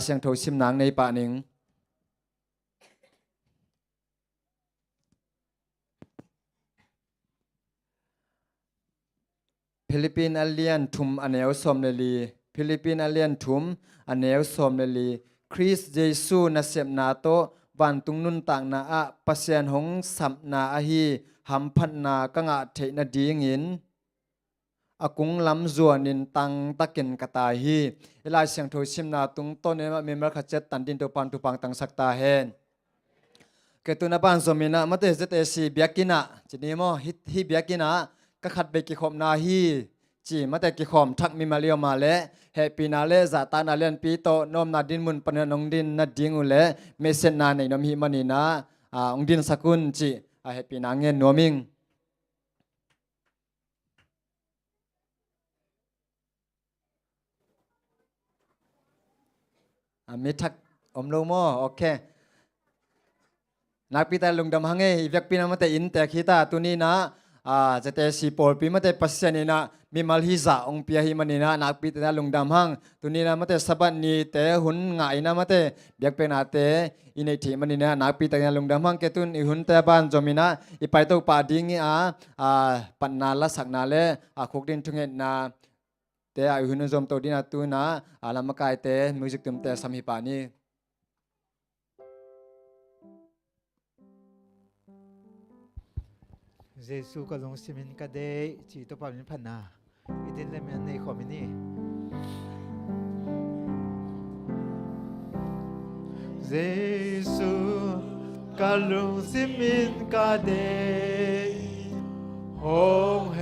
เสียงโทซิมนางในป่าหนิงฟิลิปปินส์อเลียนทุมอันเอลสอมเลลีฟิลิปปินส์อเลียนทุมอันเอลสอมเลลีคริสเยซูนัสเซมนาโตวันตุงนุนต่างนาอะปัสเซียนหงสัมนาอะฮีหัมพันนากังอาเทนดีงินอากุงลำจวนนินตังตะเกนกตาฮีเวลาเสียงโทชิมนาตุงต้นเนี่ยมีมรขจัดตันดินตุปันตุปังตังสักตาเฮนเกตุนาปันสมินะมาเตจเตสีเบียกินะจีนี้มอฮิเบียกินะก็ขัดไปกิขมนาฮีจีมาแต่กิขมทักมีมาเลียวมาเลเฮปีนาเลจะตานาเลียนปีโตนอมนาดินมุนปนนองดินนาดิงอุเลเมเซนนาในนอมฮิมันีนาองดินสกุลจีเฮปีนาเงินนัวมิงมีทักอมโลโมโอเคนักพิจารณาลงดำหังเอวิกปีนามาแต่อินแต่ขีตาตัวนี้นะจะแต่สีปอลปีมาแต่ปัสเซนีนะมีมัลฮิซาองเปียฮิมันนี่นะนักพิจารณาลงดำหังตัวนี้นะมาแต่สบันนี่แต่หุ่นง่ายนะมาแต่วิกเป็นอาเตอินไอทีมันนี่นะนักพิจารณาลงดำหังเกตุนอีหุ่นแต่บ้านจอมินะอีไปตัวป่าดิ้งปันนาละสักนาเลคุกดินทุงเงินนาแต่อีหุ่นจอมตัวดินาตัวนะลำมะกายแต่มิวสิกตุมแต่สามีปานีเยซูก็ลงสิมินก็ได้จีตัวปามินพันนาอีดินเลมันในคอมินีเยซูก็ลงสิมินก็ได้หงเฮ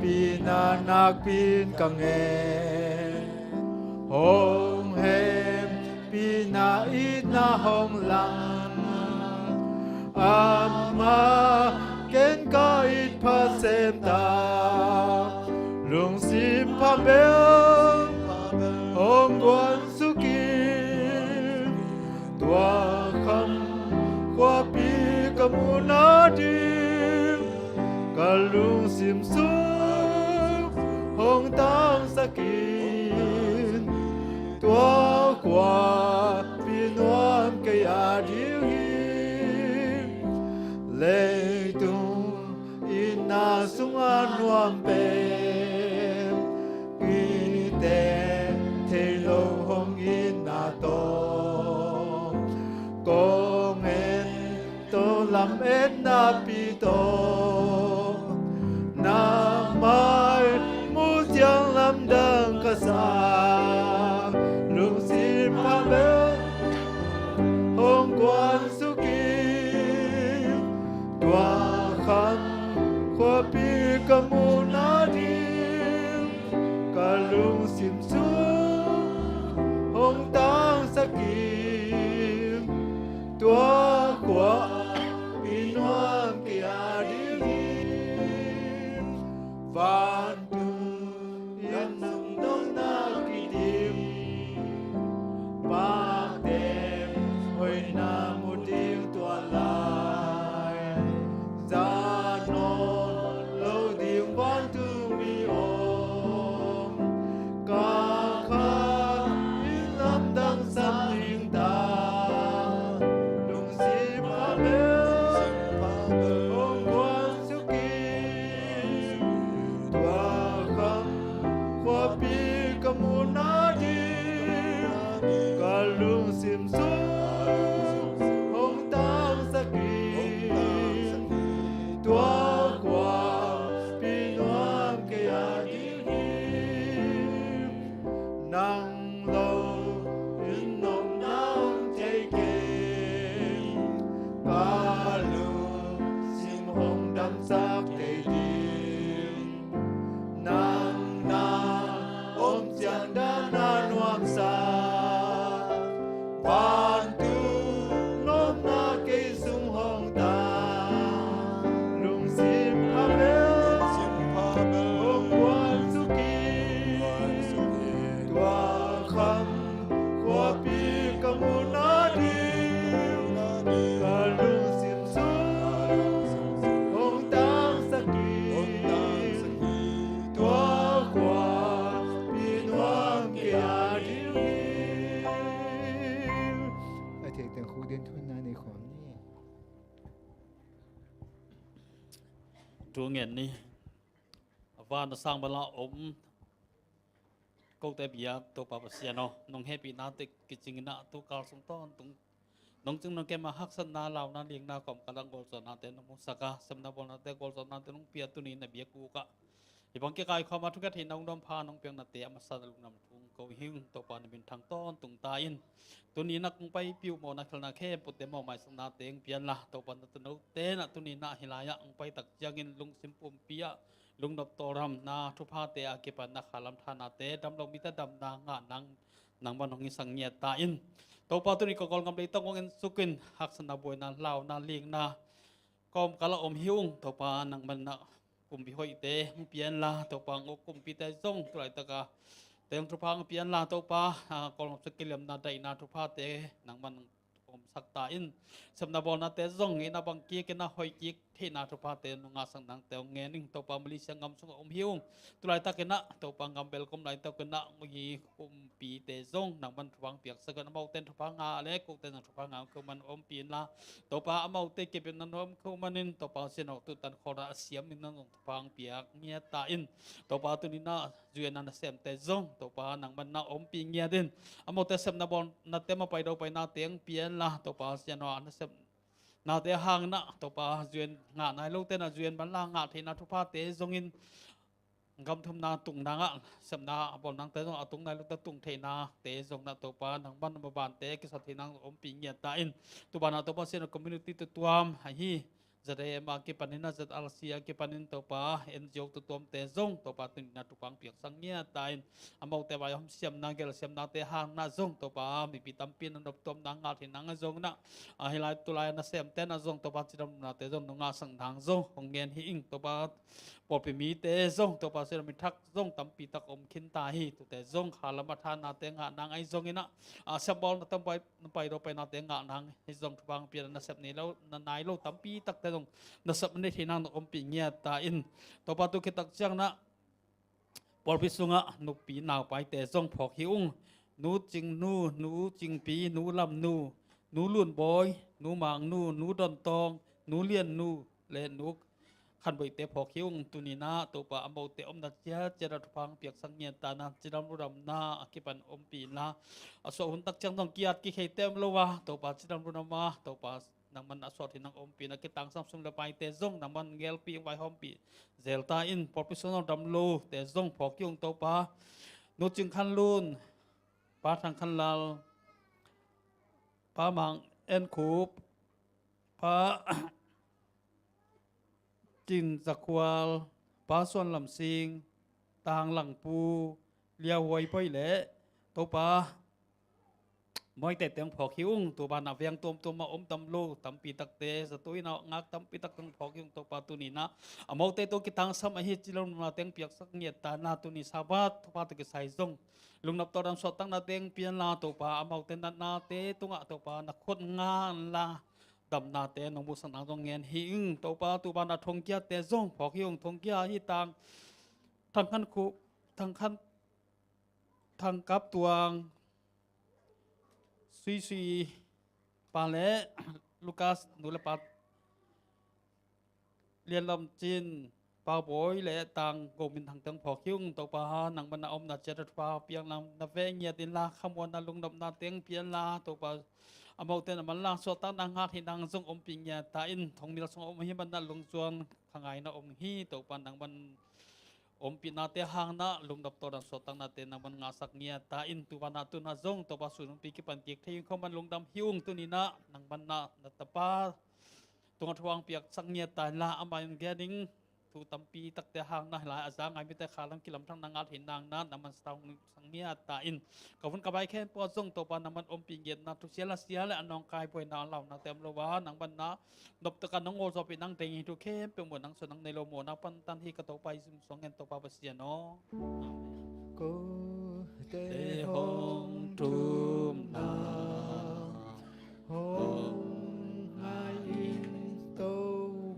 ปีนานักปีนกังเงหงเฮปีนาอีนาหงลังอามาเกณฑ์ก็อิดพาเซมตาลุงสิมพาเบลองวันสุกีตัวคำว่าปีกมูนาดีกะลุงสิมสุหงตังสกีตัวกว่าปีนวมกยาดีเลตุอินาสุงานวมเปกีเตเทโลหงอินาโตกงเอ็นโตลำเอ็นนาปิโตนาไม่มูเจียงลำดังกษาลุงสิพาเบหงกวนสุกีตัวคำว่าปีกมูนาดีกะลุงสิมสูหงตังสกีตัวกว่าปีนวมกิอาดีฟันตุยันนุ่งน้องนากิดิมปากเต็มหอยนามุดิวตัวลายจานอนโลดิมวันตุมีโอมกาคาอิลำดังสัมลิงตาลุงสิพาเบลองกวนสุกีตัวคำว่าปีกมูนาดีกะลุงสิมสูหงตังสกีตัวกว่าปีนวมกยาดีนังโลอินนมน้ำเทเกกาลุสิมหงดำสักเตดีนังนาอมเจียนดานานวมสาวัน เดินทุนนาในความนี้ Chúa nghẹn ni và nó sang bên là câu tế bia tôi bảo bác nó nông hết bị nát thì cái chính nát tôi cao xuống to tung nông chứng nông kem mà hắc sân na lao na liêng na cầm cả đang gol sân na tên nông saka xem na bol na tên gol sân na tên nông bia tu ni na bia cũ cả thì bằng cáiความมาทุกทีน้องดอมพาน้องเปียงนาเตะมาสัตว์ลุงนำทุ่งเกาหิ้งตัวปานเป็นทางต้นตุงตาอินตัวนี้นักไปปิวโมนักขณะแค่ปุตเตมอหมายสนาเตงเปียนละตัวปานตัวนู้เตนะตัวนี้น่าหิลายะไปตักยังเงินลุงสิมปุ่มเปียลุงดบตอรำนาทุพาเตอาเกปันนักขาลำธานาเตดำลงมิตรดำนางะนางบ้านของอิสังเงียตาอินตัวปานตัวนี้ก็กอลกำลังต้องวงเงินสุกินหักสนาบวยนาลาวนาเลียงนากอมกะละอมหิ้งตัวปานนางมันนะกุมพิหอยเตเปียนลาตัวปังโอกุมพิเตซงตัวไรตะกาเตงทุพังเปียนลาตัวปากอลสกิลมนาได้นาทุพาเตนังมันอมสักตาอินสำนับอนาเตซงอินาบังกีกันนาหอยกิกที่นาทุพาเตนงาสังนังเตงเงนิงตัวปามลิเซียงกำสงอมหิวตัวไรตะกันนะตัวปังกำเบลกุมไรตะกันนะมีกุมปีเตซงนังมันทุพังเปียกสกันมาเต้นทุพังงาเล็กกุเต้นทุพังงาคือมันอมปีนลาตัวปาเอาเตเก็บเป็นนันอมคือมันนินตัวปาเสียนอตุตันคอระเสียมนินนันทุพังเปียกเงียตาอินตัวปาตัวนี้น่าจุยนันเสียมเตซงตัวปานังมันน่าอมปีเงียดินเอาเตเสียมนาบอลนาเตมาไปเราไปนาเตียงเปียนลาตัวปาเสียนอนันเสียมนาเตหางนะตัวปาจุยงานายลูกเตนะจุยบันลางาที่นาทุพาเตซงอินกำทุมนาตุงนางะสำนาบอลนางเตะต้องเอาตุงนายลูกตะตุงเทนาเตะส่งนาตัวปานางบ้านบานเตะกิสัตเทนางอมปิงเงียตาอินตัวบ้านนาตัวปาเซนคอมมูนิตี้ตัวมให้จะได้มาเก็บปันนินาจะอัลเซียเก็บปันนินตัวปาเอ็นจีโอตัวเตะส่งตัวปาตุนนาตุปังเปียกสังเงียตาอินอามาเตะไปยอมเสียมนางเกลเสียมนาเตะหางนาส่งตัวปามีปีตัมปีนนบตัวนางอาทินางส่งนะให้ลายตัวลายนาเสียมเตะนาส่งตัวปาจิรมนาเตะส่งนางาสังทางส่งของเงียนหิงตัวปาปอดไปมีเตะส่งตัวปาเซนมีทักส่งตัมปีตักอมขินตาฮีตัวเตะส่งขาลมาทานนาเตะงานางไอส่งอินะเสียบอลนาตั้มไปเราไปนาเตะงานางให้ส่งทุบังเปียนนาเสียบนี้แล้วนายเราตัมปีตักเตะส่งนาเสียบนี่ที่นางอมปีเงียตาอินตัวปาตุกิตักจังนะปอลพิสุงะนุปีนาวไปเตะส่งพอกหิวนูจิงนูจิงปีนูลำนูลุ่นบอยนูหมางนูดอนตองนูเลียนและนูขันใบเตะพอกหิวตุนีนาตัวปาอมเตะอมนัดเจ้าเจริญพังเปียกสังเงียตานาจิรำรุดำนากิปันอมปีนาอสหุ่นตักจังต้องเกียรติกิเหเต็มโลวะตัวปาจิรำรุดำมาตัวปานางมันอสวดที่นางอมปีนักกิตังซัมซุงละไปเตะซงนางมันเกลปีไว้หอมปีเซลตาอินพอพิษณุดำโลเตะซงพอกยงตัวปาโนจึงคันลุนปาทางคันลาลปามังเอ็นคูปปาจินจักวาลปาส่วนลำซิงตางหลังปูเลียวไว้ไปเละตัวปามอยแต่เตียงพอกหิวตัวบานนับยังตัวมาอมตำลูตำปีตักเตสตุยนางักตำปีตักตังพอกหิวตัวปาตุนีนะอมเอาเตตัวกิตังซ้ำอหิจิลงนาเตียงเปียกสักเงียตานาตุนีสาบัดทุพาตกิไซซงลุงนับตัวดำสดตั้งนาเตียงเปียนลาตัวปาอมเอาเตนาเตตุงะตัวปานักคนงานลาดำนาเตนองบุษนาตรงเงียนหิงตัวปาตัวบานนาทงเกียเตซงพอกหิวทงเกียหิตังทางขันคุทางขันทางกับตัวซีปาเลลูกัสนุลปัดเรียนลำจีนปาบอยและต่างโกมินทางตังพอคิ้วตัวปาหนังบรรณาอมนาเจริญปาเปียงลำนาเวงเงียดินลาขมวนนาลุงดำนาเตียงเปียนลาตัวปาอมเอาเตนมันลาสวดตั้งนางหาที่นางทรงอมปิงเงียตาอินทงนิลทรงอมหิบรรณาลุงจวนขังไงนาอมฮีตัวปานังบรรอมปีนาเตหางนะลุงดับตัวดันสตังนาเตนังมันงาสักเงียตาอินตัวนาตุนาซงตัวปาสุนปีกิปันเกียกที่ยิงเข้ามันลุงดำหิวงตัวนี้นะนังมันนาตะปาตัวทวงเปียกสักเงียตาละอามายังแกดิงถูตัมปีตักเตหางนะหลายอาจารย์ไงมิแต่ขาลังกิลำทั้งนางอาเห็นนางนั้นนังมันสังเงียตาอินกับวันกบายแค่ปอซงตัวปานังมันอมปีเงียนาทุเสียละเสียและนองกายป่วยนาเหล่านาเต็มโลวานังมันนะดบตะกันน้องโอซอปีนังเตงทุเข้มเป็นหมดนังสนังในโลโมนักปันตันที่กระโตไปซึมสองเงินตัวปาเปเสียเนาะ กูเต Te หง hong tum na หงไงอินโต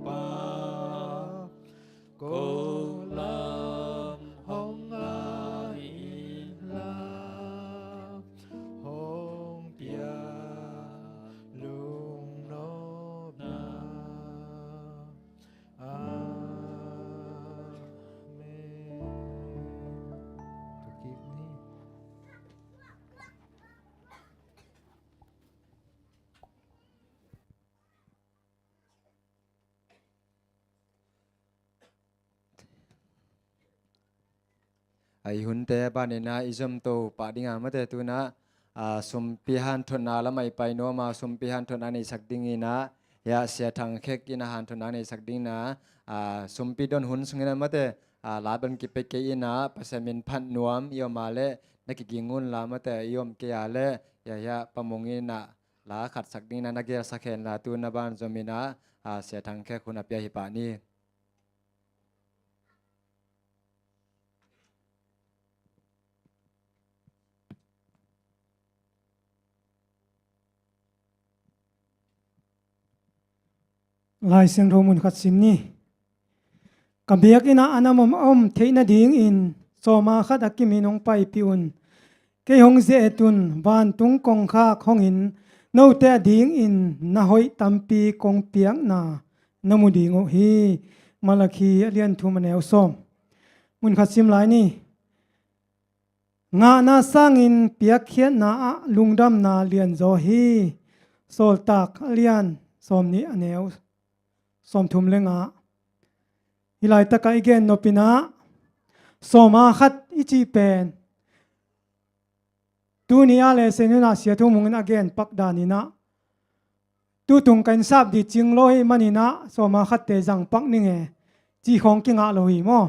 บา Ko lam หงไงลาหงเปียลู ai hun te ba ne na izom to pa dinga ma te tu na sum pi han thon na la mai pai no ma sum pi han thon ani sak ding ina ya sia thang khek ina han thon ani sak ding na sum pi don hun sung na ma te la ban ki pe ke ina pasamin phan nuam yo ma le na ki gingun la ma te yom ke ya le ya pamong ina la khat sak ding na na ge sakhen la tu na ban zomina sia thang khek hun apya hi pa ni lai siang ro mun khat sim ni kabiak ina anamom theina ding in soma khat akimi nong pai piun ke hong ze etun van tung kong kha khong in no te ding in na hoi tampi kong piang na namudi ngo hi malakhi alian thu manew som mun khat sim lai ni nga na sangin piak khian na lungdam na lian zo hi sol tak alian som ni anew som thum lenga hilai taka igen nopina soma khat ichi pen tu ni ale senuna sia thu mungin again pakdanina tu tung kan sap di chingloi manina soma khat te jang pak ninge chi khong kinga lohi mo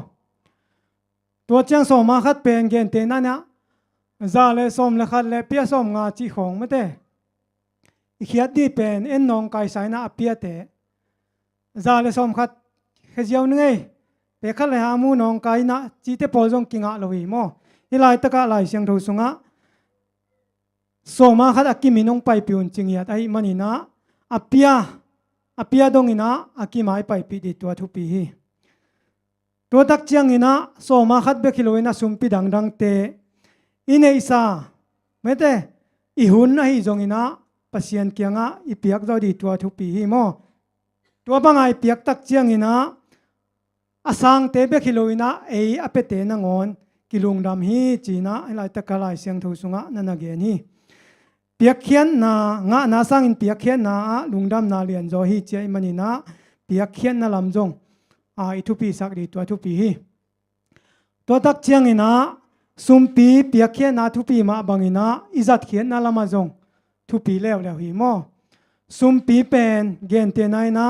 to chang soma khat pen gen te na na za le som le khat le pia som nga chi khong mate ikhiat di pen en nong kai sai na apia te za le som khat khejiau ngai pe khat le ha mu nong kai na chi te pol jong kinga lohi mo hilai taka lai siang tho sunga soma khat akimi nong pai piun chingiat ai manina apia dongina akimai pai pi di tua thu pi hi to tak chiang ina soma khat be khiloina sumpi dang te ine isa mete I hun na hi zongina pasien kianga ipiak zo di tua thu pi hi mo tua bangai piak tak chiang ina asang te be khiloina ei apete na ngon kilungdam hi china lai takalai siang tho sunga nana ge ni piak khian na nga na sang in piak khian na lungdam na lian zo hi chai manina piak khian na lam jong I thu pi sak di tua thu pi hi to tak chiang ina sumpi piak khian na thu pi ma bangina izat khian na lama jong thu pi lew hi mo sumpi pen gen te nai na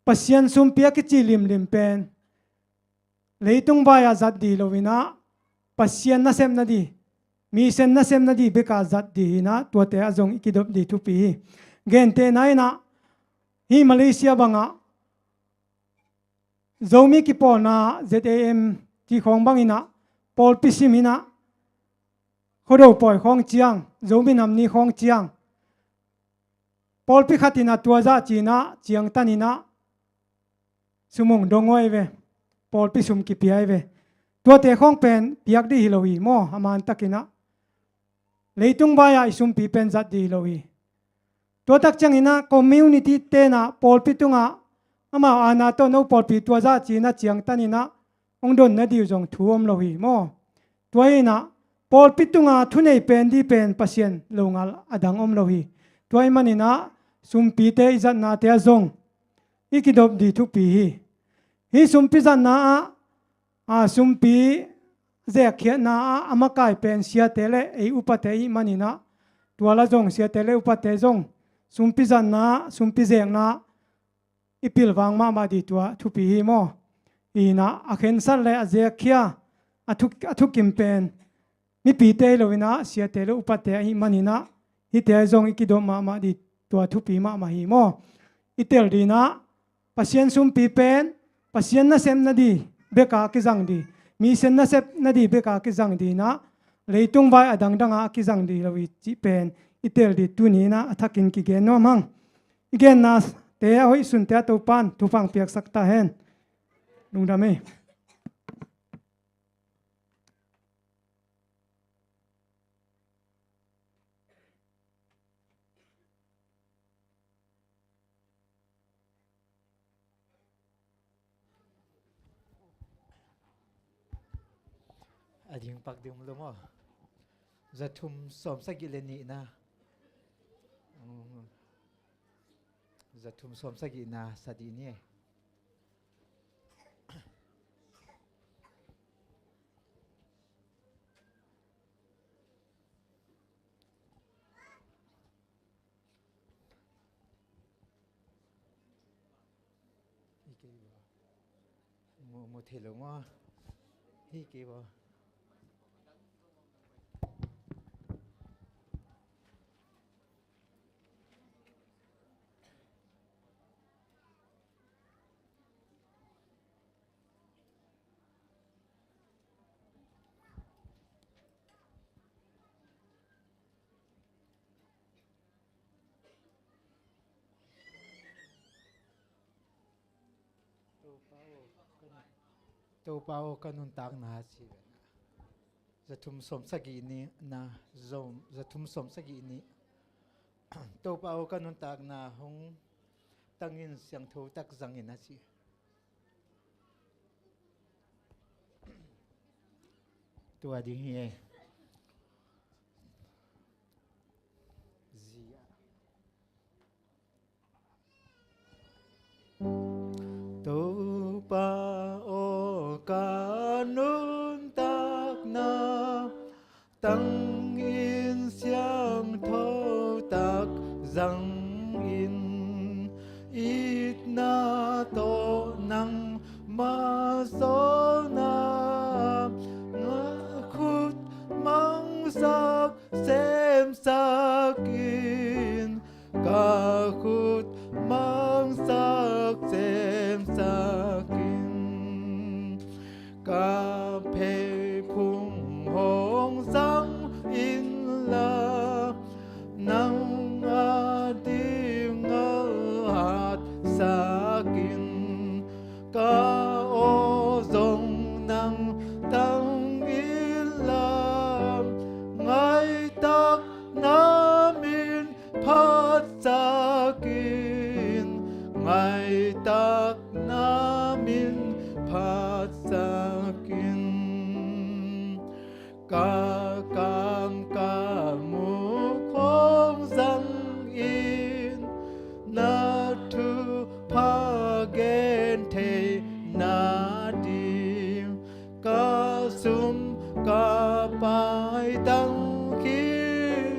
pasien sumpia ki chi lim pen leitung baya zat di lovina pasien na sem na di mi sen na sem na di beka zat di na to te azong ikidop di thu pi gen te nai na hi Malaysia banga zomi ki pol na ZAM ki khong bangina pol pisimina khodo poi khong chiang zomi nam ni khong chiang pol pi khatina tua za china chiang tanina sumung dongoi ve pol pi sum ki piai ve tua te khong pen piak di hilowi mo aman takina leitung baya isum pi pen zat di hilowi tua tak changina community te na pol pi tunga ama ana to no pol pi tua za china chiang tanina ongdon na di jong thuom lohi mo tuaina pol pi tunga thunei pen di pen pasien longal adang om lohi tuai manina sum pi te izat na te azong ikidop di thu pi hi sumpi zan na sumpi zekhe na amakai pen sia tele ei upate I manina tuala jong sia tele upate jong sumpi zan na sumpi zeng na ipil wang ma di tua thu pi hi mo ina akhen sal le azekhia athuk kim pen mi pi te lovina sia tele upate I manina hi te jong ikidom ma di tua thu pi ma hi mo itel dina pasien sumpi pen pasien na sem na di beka ki jang di mi sen na sep na di beka ki jang di na leitung bai adang danga ki jang di lowi chi pen itel di tu ni na athakin ki gen no mang igen na te hoi sun te to pan tu phang piak sakta hen lungdame ading pak ding lo mo zathum som sagileni na zathum som sagi na sadini mu thề luôn á hi kì bò tô bao kanun tak na chi zathum som sagi ni na zom zathum som sagi ni tô bao kanun tak na hong tangin siang tho tak zangin na chi tua ding hi zia tô bao kanun tak na tăng in siang thâu tak răng in ít na to năng ma so na ngã khút mang sắc xem sắc in ca khút mang sắc xem sắc in ca phê phung hong sang in la nang a tim ngơ hạt sakin ca o dong nang tăng in la ngay tak nam in phat sakin ngay tak nam in phat sakin ca cam ca mu khong sang in na thu pa gen the na di ca sum ca pai tăng khiến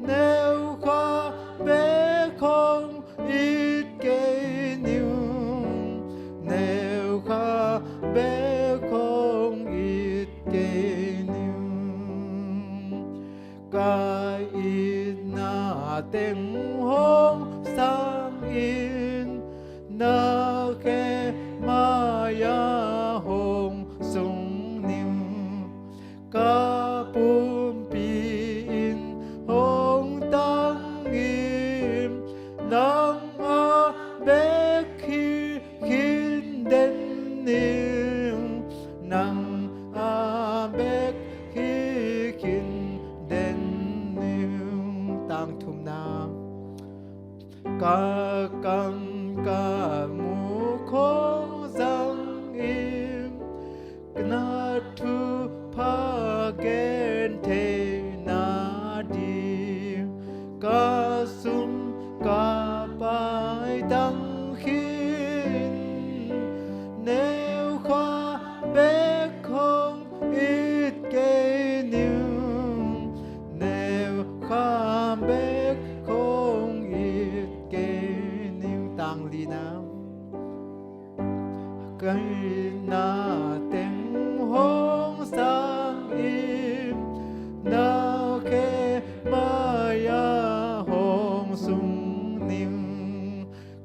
nếu kha bé không ít cây niu nếu kha bé không ít cây niu ca ít na tiếng hong sang in na khe ma ya hong sung niu ca pum pi in hong tăng im nang a bé khi khiến đến niu nang a bé khi khiến đến niu tăng thum nam ca cam ca mu khong sang im na thu pa gen the na di ca sum ca pai tăng khiến nếu kha bé không ít cây niu nếu kha bé không ít cây niu tăng li nam cây na tiếng hong sang im na khe ma ya hong sung nim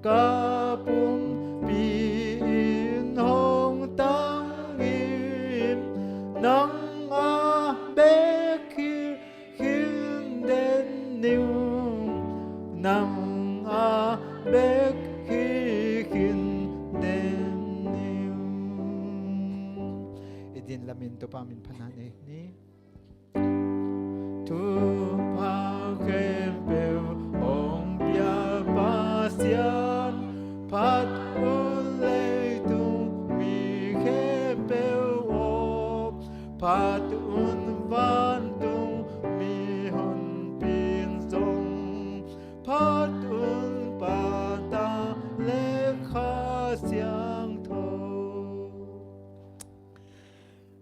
ca pum pi in hong tăng im nang a bé khi khiến đến niu nang a bé khi khiến đến niu idin lamin to pamin phanan ni tu pa khem bel ong pia pa sian phat un le tu mi khem bel o phat un van tu mi hon pin song phat un pa ta le kha siang tho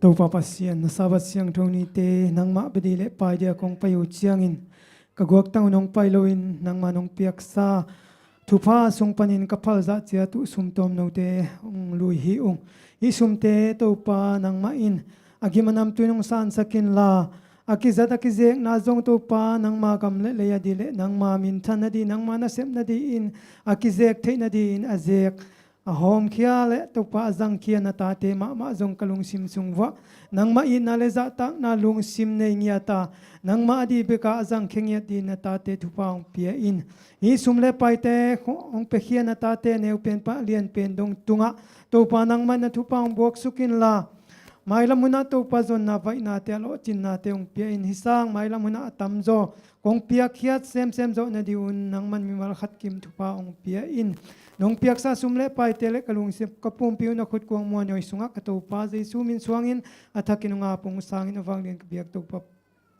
to pa pasien na sabat siang thong ni te nang ma bedi le pai dia kong payu chiang in ka guak tang nong pai loin nang ma nong piak sa ทุพาทรงปนินกับพลจะเจียตุสุมตอมโนเตองลุยฮิองฮิสุมเตตุปานังมาอินอากิมันำตุยนงสันสกินลาอากิจัดอากิเจกนาจงตุปานังมากำเละยดีเละนังมามินทันนดีนังมานาเซมนดีอินอากิเจกเทนดีอินอาเจกอาหอมเขียเละตุปาจังเขียนาตาเตมาจงกลุงซิมซุงวะนังมาอินนาเลจะตักนาลุงซิมเนงียตานังมาดีเบกาจังเขงียดีนาตาเตทุปาองเปียอินฮิสุมเลไปเตองเปเขียนาตาเตเนวเป็นปะเลียนเป็นดงตุงะตุปานังมันนาทุปาองบวกสุกินลาไม่ละมุนาตุปะจนนาไว้นาเตลอจินนาเตองเปียอินฮิสังไม่ละมุนาตัมโจกงเปียเขียดเซมโจนาดิอุนนังมันมีมัลขัดกิมทุปาองเปียอินนงเปียกซาสุมเลไปเตเลกลุงสิบกปุ่มปิวนักขุดกวงมัวยอยสุงะกตุปาเจสุมินสวงอินอัฐกินุงาปงสางอินวังเลียนกเบียกตุปะ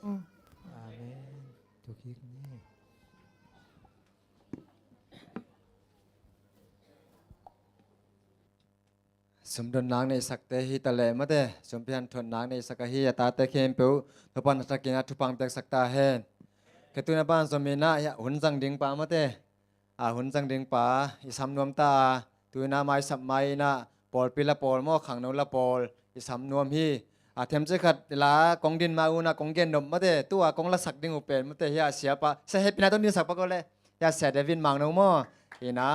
อาเมนทุกทีนี้ สมดนนางในสักเตหิตะเลมาเตสมเพียนทนนางในสักหิยตาเตเข้มเปียวทุปันสักกินาทุปังเตกสักตาเฮนกตุนบ้านสมินะยะหุนจังดิงปามาเตหุนจังดิงปาอิสำนวมตาตุนาไม้สับไม้นะปอลปิละปอลหม้อขังนละปอลอิสำนวมฮีเทมจะขัดลากองดินมาอุนะกองเกนดมมาเตตัวกองละสักดิงอุเป็นมาเตยาเสียปะเสเฮปินาต้นดินสักปะก็เลยยาเสเดวินมังนมออีนะ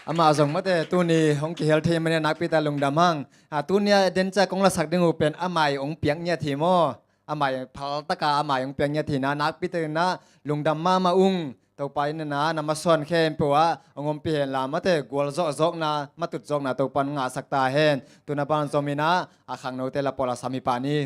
อามาส่งมาแต่ตัวนี้ของเกี่ยวเทมันเนี่ยนักพิตาลงดำมั่งตัวเนี้ยเดินจากกองละสักดึงอุเป็นอามาองเปียงเนี่ยทีโมอามาพัลตะกาอามาองเปียงเนี่ยทีนะนักพิตานะลงดำมาอุ้งต่อไปเนี่ยนะนำมาส่วนเข้มปัวองมเปียนลามาแต่กวลจอกนะมาตุดจอกนะตัวปันงาสักตาเห็นตัวนับานสมินะอาขังโนเตละปอลาสามิปานี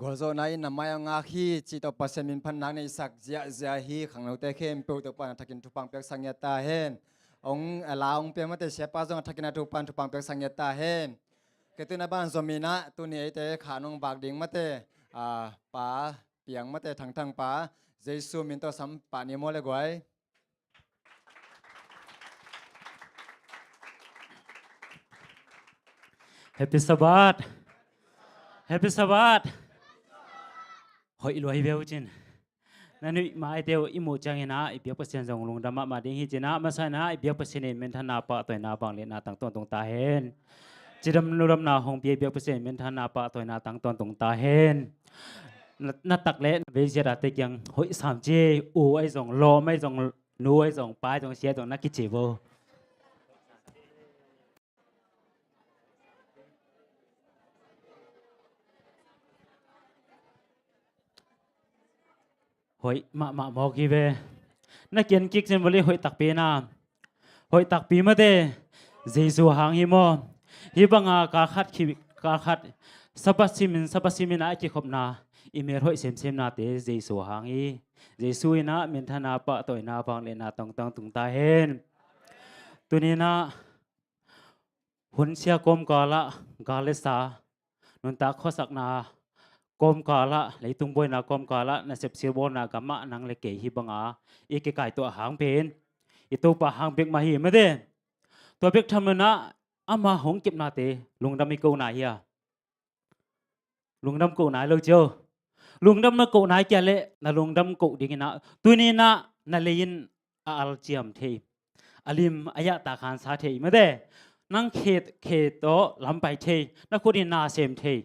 กัวโซนายนำมายังอาคีจิตอปัสมินพันนังในสักเจียฮีขังเราแต่เข้มเปิลตัวปันทักินทุปังเปียกสังยตาเฮนองลาองเปียมาแต่เชปาจงทักินทุปันทุปังเปียกสังยตาเฮนเกตุนบ้านสมินะตัวนี้แต่ขานองบากดิ่งมาแต่ป่าเปียงมาแต่ทางป่าเจสุมินตัวสัมปานิโมเลกไว้ Happy Sabbath Happy Sabbath Hoi loi veo chin nanu mai teo imu changena ibyak pasen jong lung dama ma ding hi china masana ibyak pasen men thana pa toy na bang le na tang ton tong ta hen chidam nuram na hong pi ibyak pasen men thana pa toy na tang ton tong ta hen na tak le ve jera te kyang hoi sam je u ai jong lo mai jong nu ai jong pa jong sia jong na ki che vo hoi ma mo ki ve na kian kik chen voli hoi tak pe na hoi tak pi ma de jesu hang hi mo hi banga ka khat sabasimin a ki khop na imer hoi sem na te jesu hang hi jesu ina min thana pa toy na bang le na tong tong tung ta hen tunina hun sia kom ka la galesa nun ta khosak na kom kala leitung boy na kom kala na sep sirbo na gama nang le ke hi banga e ke kai to hang pen i to pa hang bek ma hi ma de to bek tham na ama hong kip na te lungdam mi ko na hi lungdam ko na lo chưa lungdam na ko na kya le na lungdam ko ding na tu ni na lein al chiam the alim aya ta khan sa the ma de nang khe to lam pai the na ko din na sem the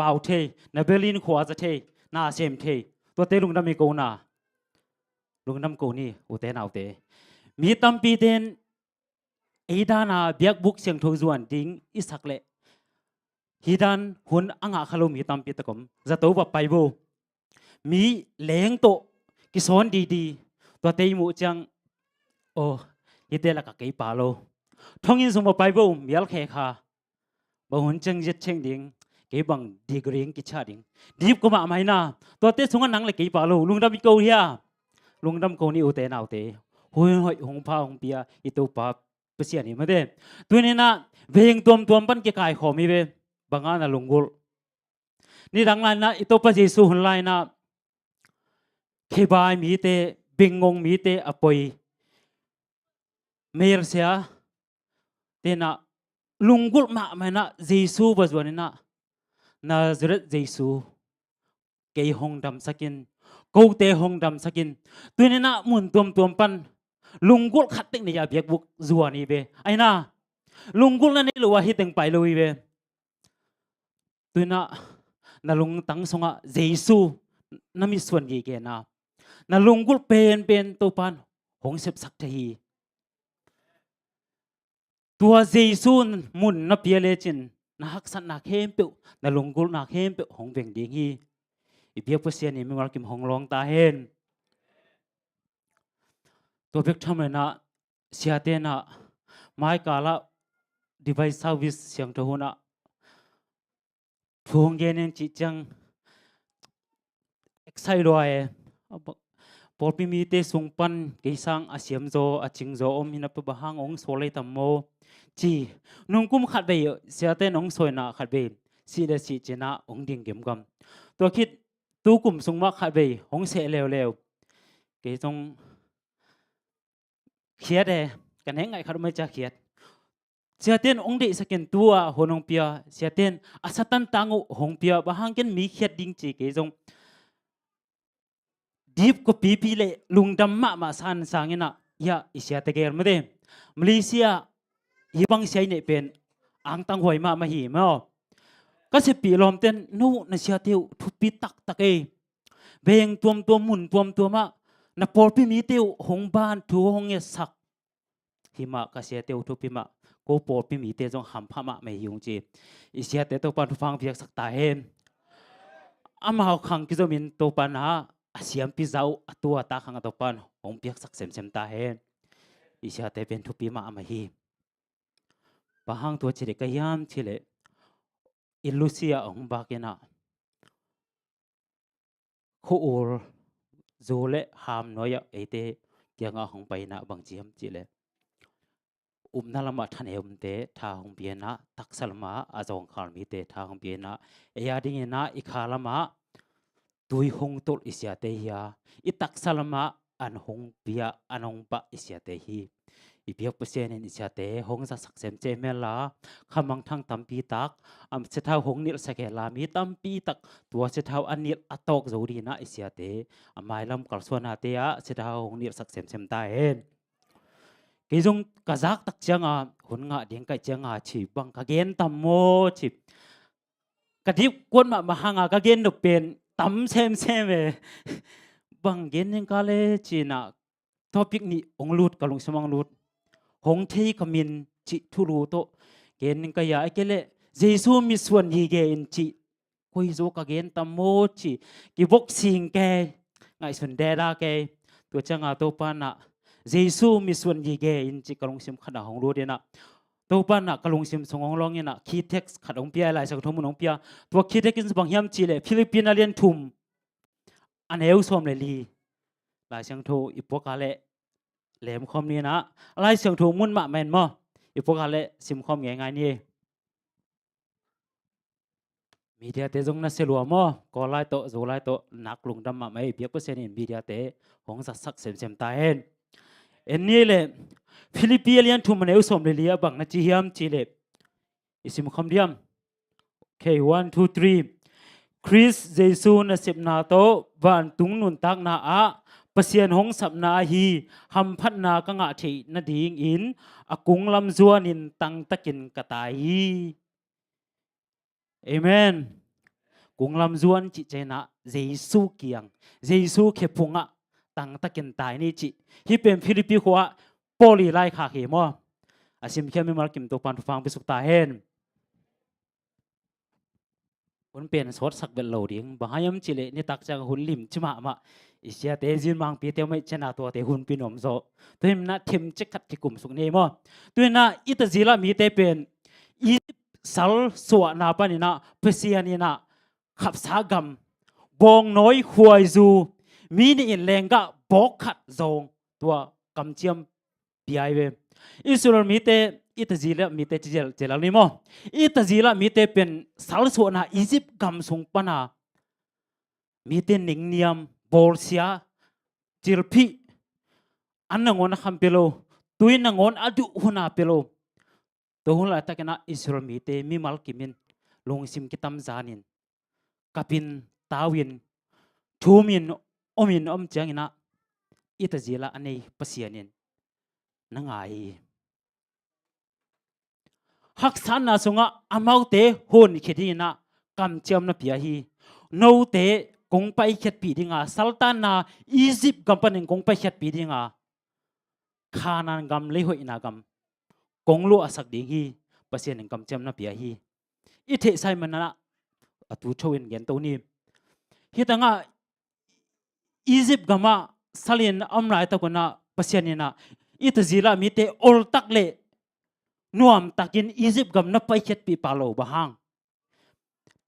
เป่าเทนเบลินขวาจะเทนาเซมเทตัวเตลุงดำมีกูนาลุงดำกูนี่อุเตนเอาเตมีตั้มปีเดนไอ้ดานาเบียกบุกเสียงทงจวนดิ้งอิสักเละฮิดันหุ่นอ่างขลุ่มมีตั้มปีตะกมจะตัวแบบไปบูมีเลี้ยงโตกิสอนดีๆตัวเตยมูจังโอ้ฮิเตละกะเกยปาโลทองยินสมบัติไปบูมีอัลเคค่ะบ่หุ่นจังยึดเชิงดิ้งเก็บังดีกรีงกิชาดิงดีบก็มาไม่น่าตัวเต้สงนังเลยกี่ปาลูลุงดำมีกูเฮียลุงดำกูนี่อุเตนเอาเตหุยหอยหงพาหงเปียอีตัวปาเปเสียนี่มาเด้ตัวนี้นะเวงตัวปั้นเกี่ยกายขอมีเวบางงานนะลุงกุลนี่ดังนั้นนะอีตัวปะเยซูหุ่นไลนะเคบายมีเตบิงงงมีเตอปอยเมรเสียเตนะลุงกุลมาไม่นะเยซูปัจจุบันนี้นะNazareth Jesu kay hong dam sakin kau te hong dam sakin tuin na mun tuam pan lunggul khatik ni ya biak buk zuani be ai na lunggul na ni luwa hiteng pai lui be tuin na lung tang songa Jesu na mi suan gi ke na lunggul pen to pan hong sep sak thei tua Jesu mun na piale chin na hak san na khem pe na lungul na khem pe hong veng ding hi i biak pasian ni mengwal kim hong long ta hen to bek tham na sia te na mai kala device service siang to huna thong gen en chi chang exai roi por pi mi te sung pan ke sang asiam zo aching zo om hina pa bahang ong solei tam mo chi nung kum khat be sia te nong soi na khat be si de si chena ong ding gem gam to khit tu kum sung ma khat be hong se lew ke jong khiat de kan heng ngai khat mai cha khiat sia ten ong de saken tua honong pia sia ten asatan tangu hong pia bahang ken mi khiat ding chi ke jong deep ko pi le lungdam ma san sangina ya isya teger mede Malaysia hibang siya ne pen ang tang hoi ma hi mo kasi pi lom ten no na siya teu thupi tak e beng tuam mun tuam ma na por pi mi teu hong ban thu hong ye sak hima ka siya teu thupi ma ko por pi mi te jong ham pha ma me yung chi isya te to pan thu phang biak sak ta hen ama hau khang ki zo min to pan ha asiam pi zau atua ta khang to pan hong biak sak sem ta hen isya te pen thupi ma ma hi bahang tua chile kayam chile ilusia ong bakena khu ur zole ham noya ete tianga hong paina bang jiam chile nalama thane te tha hong biena taksalma azong kharmi te tha hong biena eya dingena ikhalama tui hong tol isya te ya I taksalma an hong bia anong ba isya te hi ibiak pasien in isya te hong sa saksem che mela khamang thang tampi tak am se thau hong nil sake la mi tampi tak tua se thau anil atok zori na isya te amai lam kalsona te ya se thau hong nil saksem sem ta hen kizung kazak tak changa hun nga ding kai changa chi bang ka gen tam mo chi kadip kon ma mahanga ka gen no pen tam sem e bang gen ning ka le chi na topic ni ong lut kalung samang lut hong thei kamin chi thuru to gen ning ka ya akele jesu mi suan hi ge in chi koi zo ka gen tam mo chi ki boxing ke ngai sun de da ke to changa to pa na jesu mi suan hi ge in chi kalung sim khana hong lut na to pa na kalung sim songong long ina ki text khadong pia lai sak thomun ong pia to ki text bang yam chi le philippine alien thum an eu som le li lai sang tho ipoka le lem khom ni na lai sang tho mun ma men mo ipoka le sim khom nge ngai ni media te jong na selua mo ko lai to zo lai to nak lung dam ma mai pia percent in media te hong sa sak sem ta hen en ni le philippine thum an eu som le lia bang na chi hiam chi le isim khom diam okay 1 2 3 Chris Jesu na sip na to van tung nun tak na a pasien hong sap na hi ham phat na ka nga thei na ding in akung lam zuan in tang takin katai amen kung lam zuan chi chena Jesu kiang Jesu khepunga tang takin tai ni chi hi pem Philippi khwa poli lai kha he mo asim khemi mar kim to pan phang bisuk ta hen hun pen sot sak bel lo ding bahayam chile ni tak chang hun lim chima ma isya te jin mang pi te mai chena to te hun pinom zo toim na them che khat ki kum suk ne mo tuina ita zila mi te pen I sal so na panina pesianina khap sa gam bong noi huai zu mi ni in lenga bok khat zong tua kam chiam piai ve Israel mi te ita zila mi te chel ni mo ita zila mi te pen sal so na Egypt gam sung pana mi te ning niam bolsia chilphi anangon kham pelo tuinangon adu huna pelo to hun la takena Israel mi te mi mal kimin long sim kitam zanin kapin tawin thumin omin om changina ita zila anei pasianin nangai haksan na sunga amau te hon khedina kam cham na pia hi no te kong pai khet pi dinga sultan na Egypt company kong pai khet pi dinga khanan gam le hoi na gam kong lu asak ding hi pasien kam cham na pia hi I the sai man na atu thoin gen to ni hi tanga Egypt gama salin amrai ta kona pasien na ita zila mi te ol tak le nuam takin Egypt gam na pai khet pi palo bahang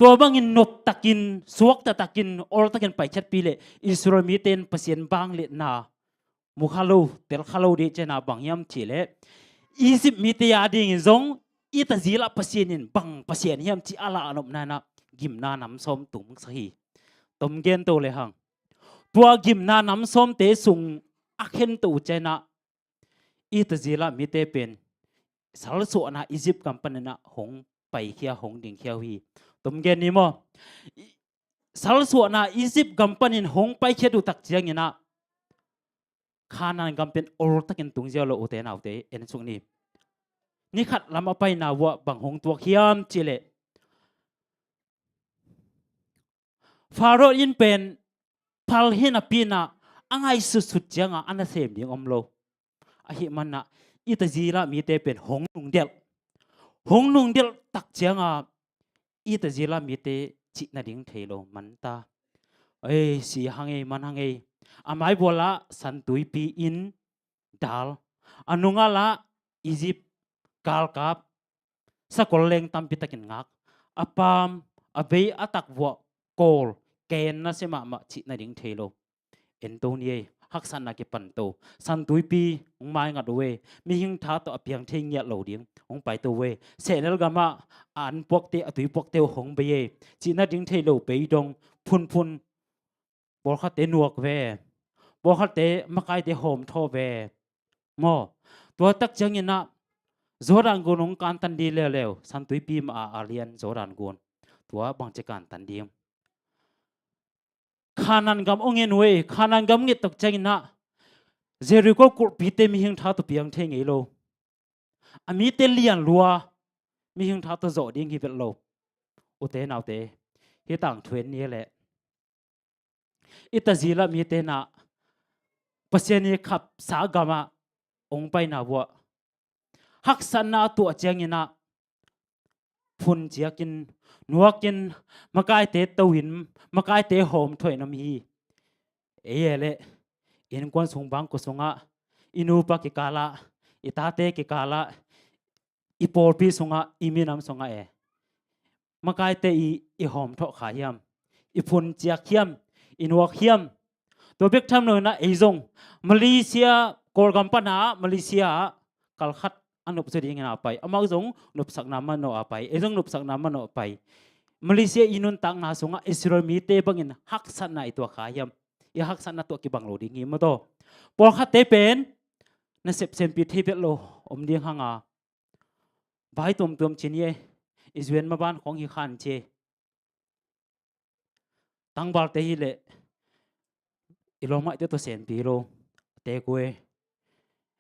to bangin nop takin suak ta takin ol takin pai khet pi le Israel mi ten pasien bang le na mukhalo tel khalo de chena bangyam chile Egypt mi te ya ding zong ita zila pasienin bang pasien hiam chi ala anop na na gim na nam som tum sahi tom gen to le hang tua gim na nam som te sung akhen to chena ita zila mi te pen sal so na Egypt company na hong pai khia hong ding khia hi tom gen ni mo sal so na Egypt company hong pai khia du tak chiang ina ขานันกำเป็นโอรตักินตุงเจียวเราอุเตนเอาเตเอ็นสุงนี้นี่ขัดลำเอาไปนาวะบังหงตัวเขียมจิเลฟาโรอินเป็นพัลหินาปีนาอังไงสุดๆจังอันนั้นเสมยังอมโลอาหิมันนะอิตาจีระมีเตเป็นหงนุงเดียลหงนุงเดียลตักจังอิตาจีระมีเตจินาดิ้งเทโลมันตาเอ้สีหังเอมันหังเออาไม่บัวละสันตุยปีอินดาลอนุงาละอียิปต์กาลกับสักเลงตัมปิตะกินงักอปามอเบยอตักวัวโกลเกนนะเสมามาจินาดิ้งเทโลเอ็นโตนี้ฮักสันนักปันโตสันตุยปีองไม้งัดเวมีหิงท้าต่อเพียงเทียงเงียเหลาเดียงองไปตัวเวเสนลกามาอ่านพวกเตอตุยพวกเตวหงเบยจินาดิ้งเทโลเบยดงพุนบอกเขาเตนวกเวบอกเขาเตมาไกเตโฮมทอเวมอตัวตักจังยินะโจรันกุนองการตันดีเลวสันตุยปีมาอาเลียนโจรันกุนตัวบางจัการตันดีขานันกำองเงินเวขานันกำเงินตกใจนะเจริโกกุปีเตมีหิงท้าตัวเพียงเทงเอโลอามีเตเลียนลัวมีหิงท้าตัวโจดิ้งฮิเวลโลอุเตนเอาเตฮิตังทเวนนี้แหละอิตาจีละมีเตนะปัสยานีขับสากามาองไปนาวัวฮักษณะตัวเจียงนะพุนเจียกินนัวกินมากายเตตวินมากายเตโฮมถอยน้ำฮีเอเล่อินกวนสงบังกุสงะอินูปะกิกาละอิตาเตกิกาละอิปอลปีสงะอิมินำสงะมากายเตอีโฮมทอขายามอิพุนเจียเขียมอินวักเขียมตัวเบกทำเนินนะเอซงมาเลเซียกอลกัมปนามาเลเซียกัลคัดอันนุบสดีงานไปอามาซงนุบสักนามันโนอาไปเอซงนุบสักนามันโนไปมาเลเซียอินุนตังนาสงะอิสราเอลมีเตบังอินฮักสันนาตัวขายามอีฮักสันนาตัวกิบังโลดิ้งฮิมโตปอลคัดเตเป็นนั่นเซมปีเทเปโลอมเดียงฮังอาใบตุ่มเชนีอิสเวนมาบ้านของฮิคันเชตั้งบาลเตฮิเลอีลงมาเตตัวเซนปีโลเตกุ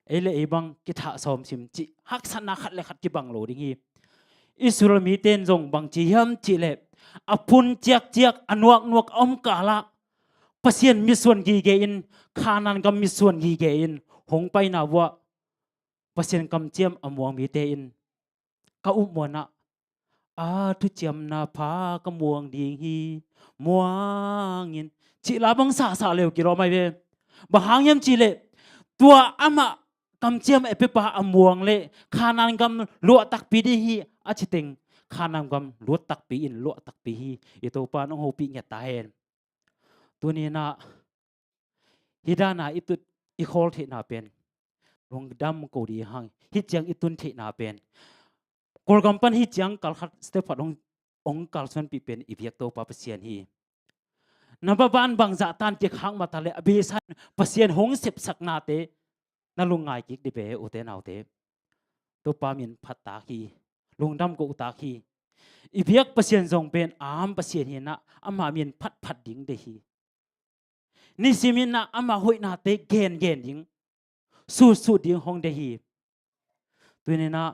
เอเลอีบังกิทะสอมซิมจิฮักสันนาขัดเลขัดกิบังโลดิ้งฮีอิสราเอลมีเตนจงบังจิฮัมจิเลอพุนเจียกอนวกอมกาละปัสยันมีส่วนกีเกอินขานันก็มีส่วนกีเกอินหงไปนาวัวปัสยันกำเจียมอมวงมีเตอินก็อุมวนะทุเจียมนาพากมวงดีฮีมัวงินจิลาบังสาเลวกิโลไม่เวบางยามจิเลตัวอามะกำเจียมเอเปปาอมวงเลขานันกำลัวตักปีดีฮีอาชิติงขานันกำลัวตักปีอินลัวตักปีฮีอิโตปานองโฮปีเงตาเฮนตัวนี้นะฮิดานาอิตุอีโคลเทนาเป็นลงดำกูดีหังฮิจังอิตุนเทนาเป็นกอลกัมปันฮิจังกัลขัดสเตปัดองกัลส่วนปีเป็นอีเบียกโตปาเปเซียนฮีนับบ้านบางจัตันเจขังมาทะเลอเบสันเปเซียนหงสิบสักนาเตนั่นลุงไงกิกดิเบอุเตนเอาเตตัวปามินพัดตาคีลุงดำกูตาคีอีเบียกเปเซียนทรงเป็นอามเปเซียนเห็นนะอามามินพัดดิ่งเดฮีนี่สิมินนะอามาหอยนาเตเกนยิงสู้ดิ่งหงเดฮีตัวนี้นะ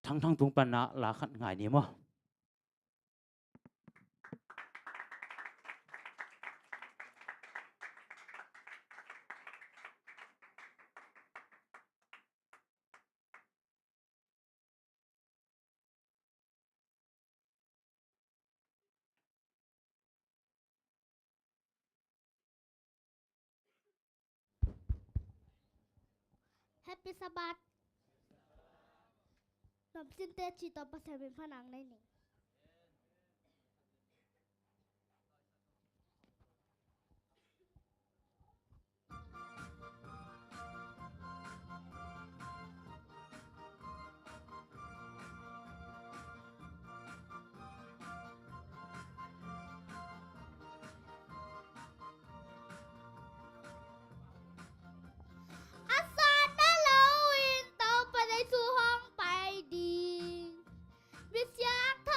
ทั้งตุงปันนะลาขัดง่ายนี่มั้ง แฮปปี้สบัดหนมซินเตจีตอประเสริฐเป็นผนังในหนึ่งอาซาตาลาวินโตไปในสู่ห้องไปดีวิทยาเธอ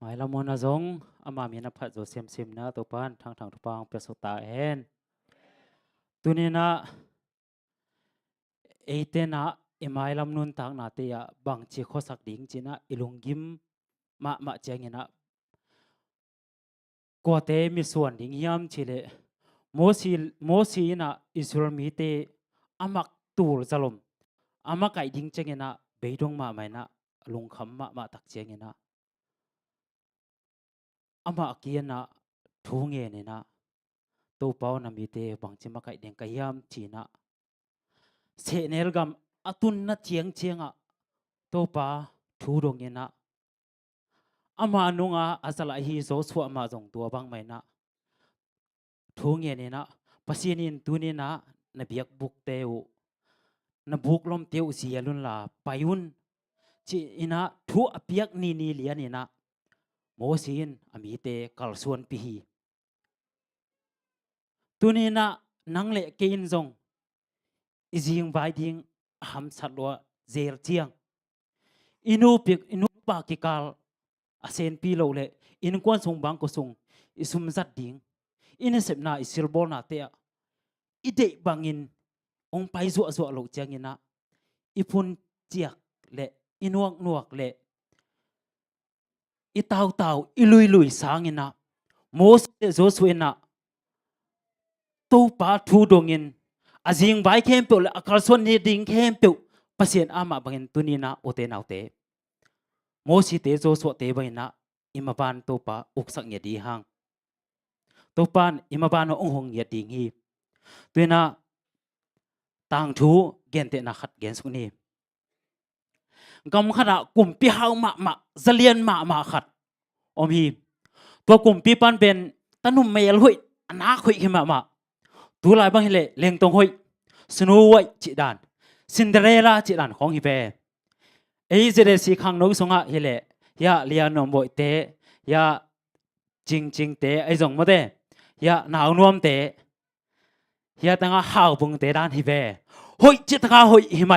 หมายละมนะจงอามามีนับพัดโจเซมซิมนะตัวปานทางทุปางเปสตาเอ็นตัวนี้นะเอเตนะอิมายลำนุนทางนาเตียบังชีโคสักดิ่งจีนะอิลุงกิมมาเจงนะกัวเตมีส่วนดิ่งยามชิเลโมซีนะอิสราเอลมีเตอามักตูลจลมอามักไอดิ่งเจงนะเบยดงมาไม่นะลุงคำมาตักเจงนะอามาเกียนะทุ่งเงินนะตัวเป้านามีเตบังจิมาไก่เด้งกายามจีนะเสเนลกัมอตุนนะเจียงอะตัวป้าทูดงเงินนะอามานุงอาศัยฮิโซสวมาจงตัวบังไม่นะทุ่งเงินนะปัสยานินตุนีนะนบียกบุกเตวนบุกลมเตวเสียลุนลาไปยุนจีนะทูอภิยกนีเลียนี่นะโมซีนอามีเตกัลส่วนปีฮีตุนีนะนังเละเกินจงอิจิงไวดิงหำสัตว์เจลเจียงอินูปากิกาลอาเซนปีโลเละอินกวนทรงบังก็ทรงอิสุมจัดดิงอินเสพนาอิสิลบอลนาเตะอิเดบังอินองไปจัวโลเจียงอินะอิพุนเจียกเละอินวกเละอิเตาอิลุยสางอินะโมสเจโซสเวนะตัวป้าทูดงอินอาจิงไว้เข้มเปียวและอาการส่วนนี้ดิ่งเข้มเปียวภาษาอามาบังอินตุนีนะโอเตนเอาเตโมสิเตโจสวเตบังอินะอิมาบานตัวป้าอุกสักเงียดีห่างตัวป้านอิมาบานองหงเงียดีงีตัวน่ะต่างทูเกณฑ์เตนะขัดเกณฑ์สุนีกำขณะกลุ่มปีเฮามาจะเลียนมาขัดอมฮีตัวกลุ่มปีปันเป็นตะนุ่มเมลหุยอนาคุยขึ้นมาตัวลายบางเฮเลเลียงตรงหุยสโนไวจิดานซินเดอเรลล่าจิดานของฮิเปเอเจเดสีขังนกสงะเฮเลยาเลียนนมบ่อยเตยาจริงเตไอจงมาเตยาหนาวนวมเตยาตั้งหาวบุงเตดานฮิเปหุยจิตกาหุยหิไหม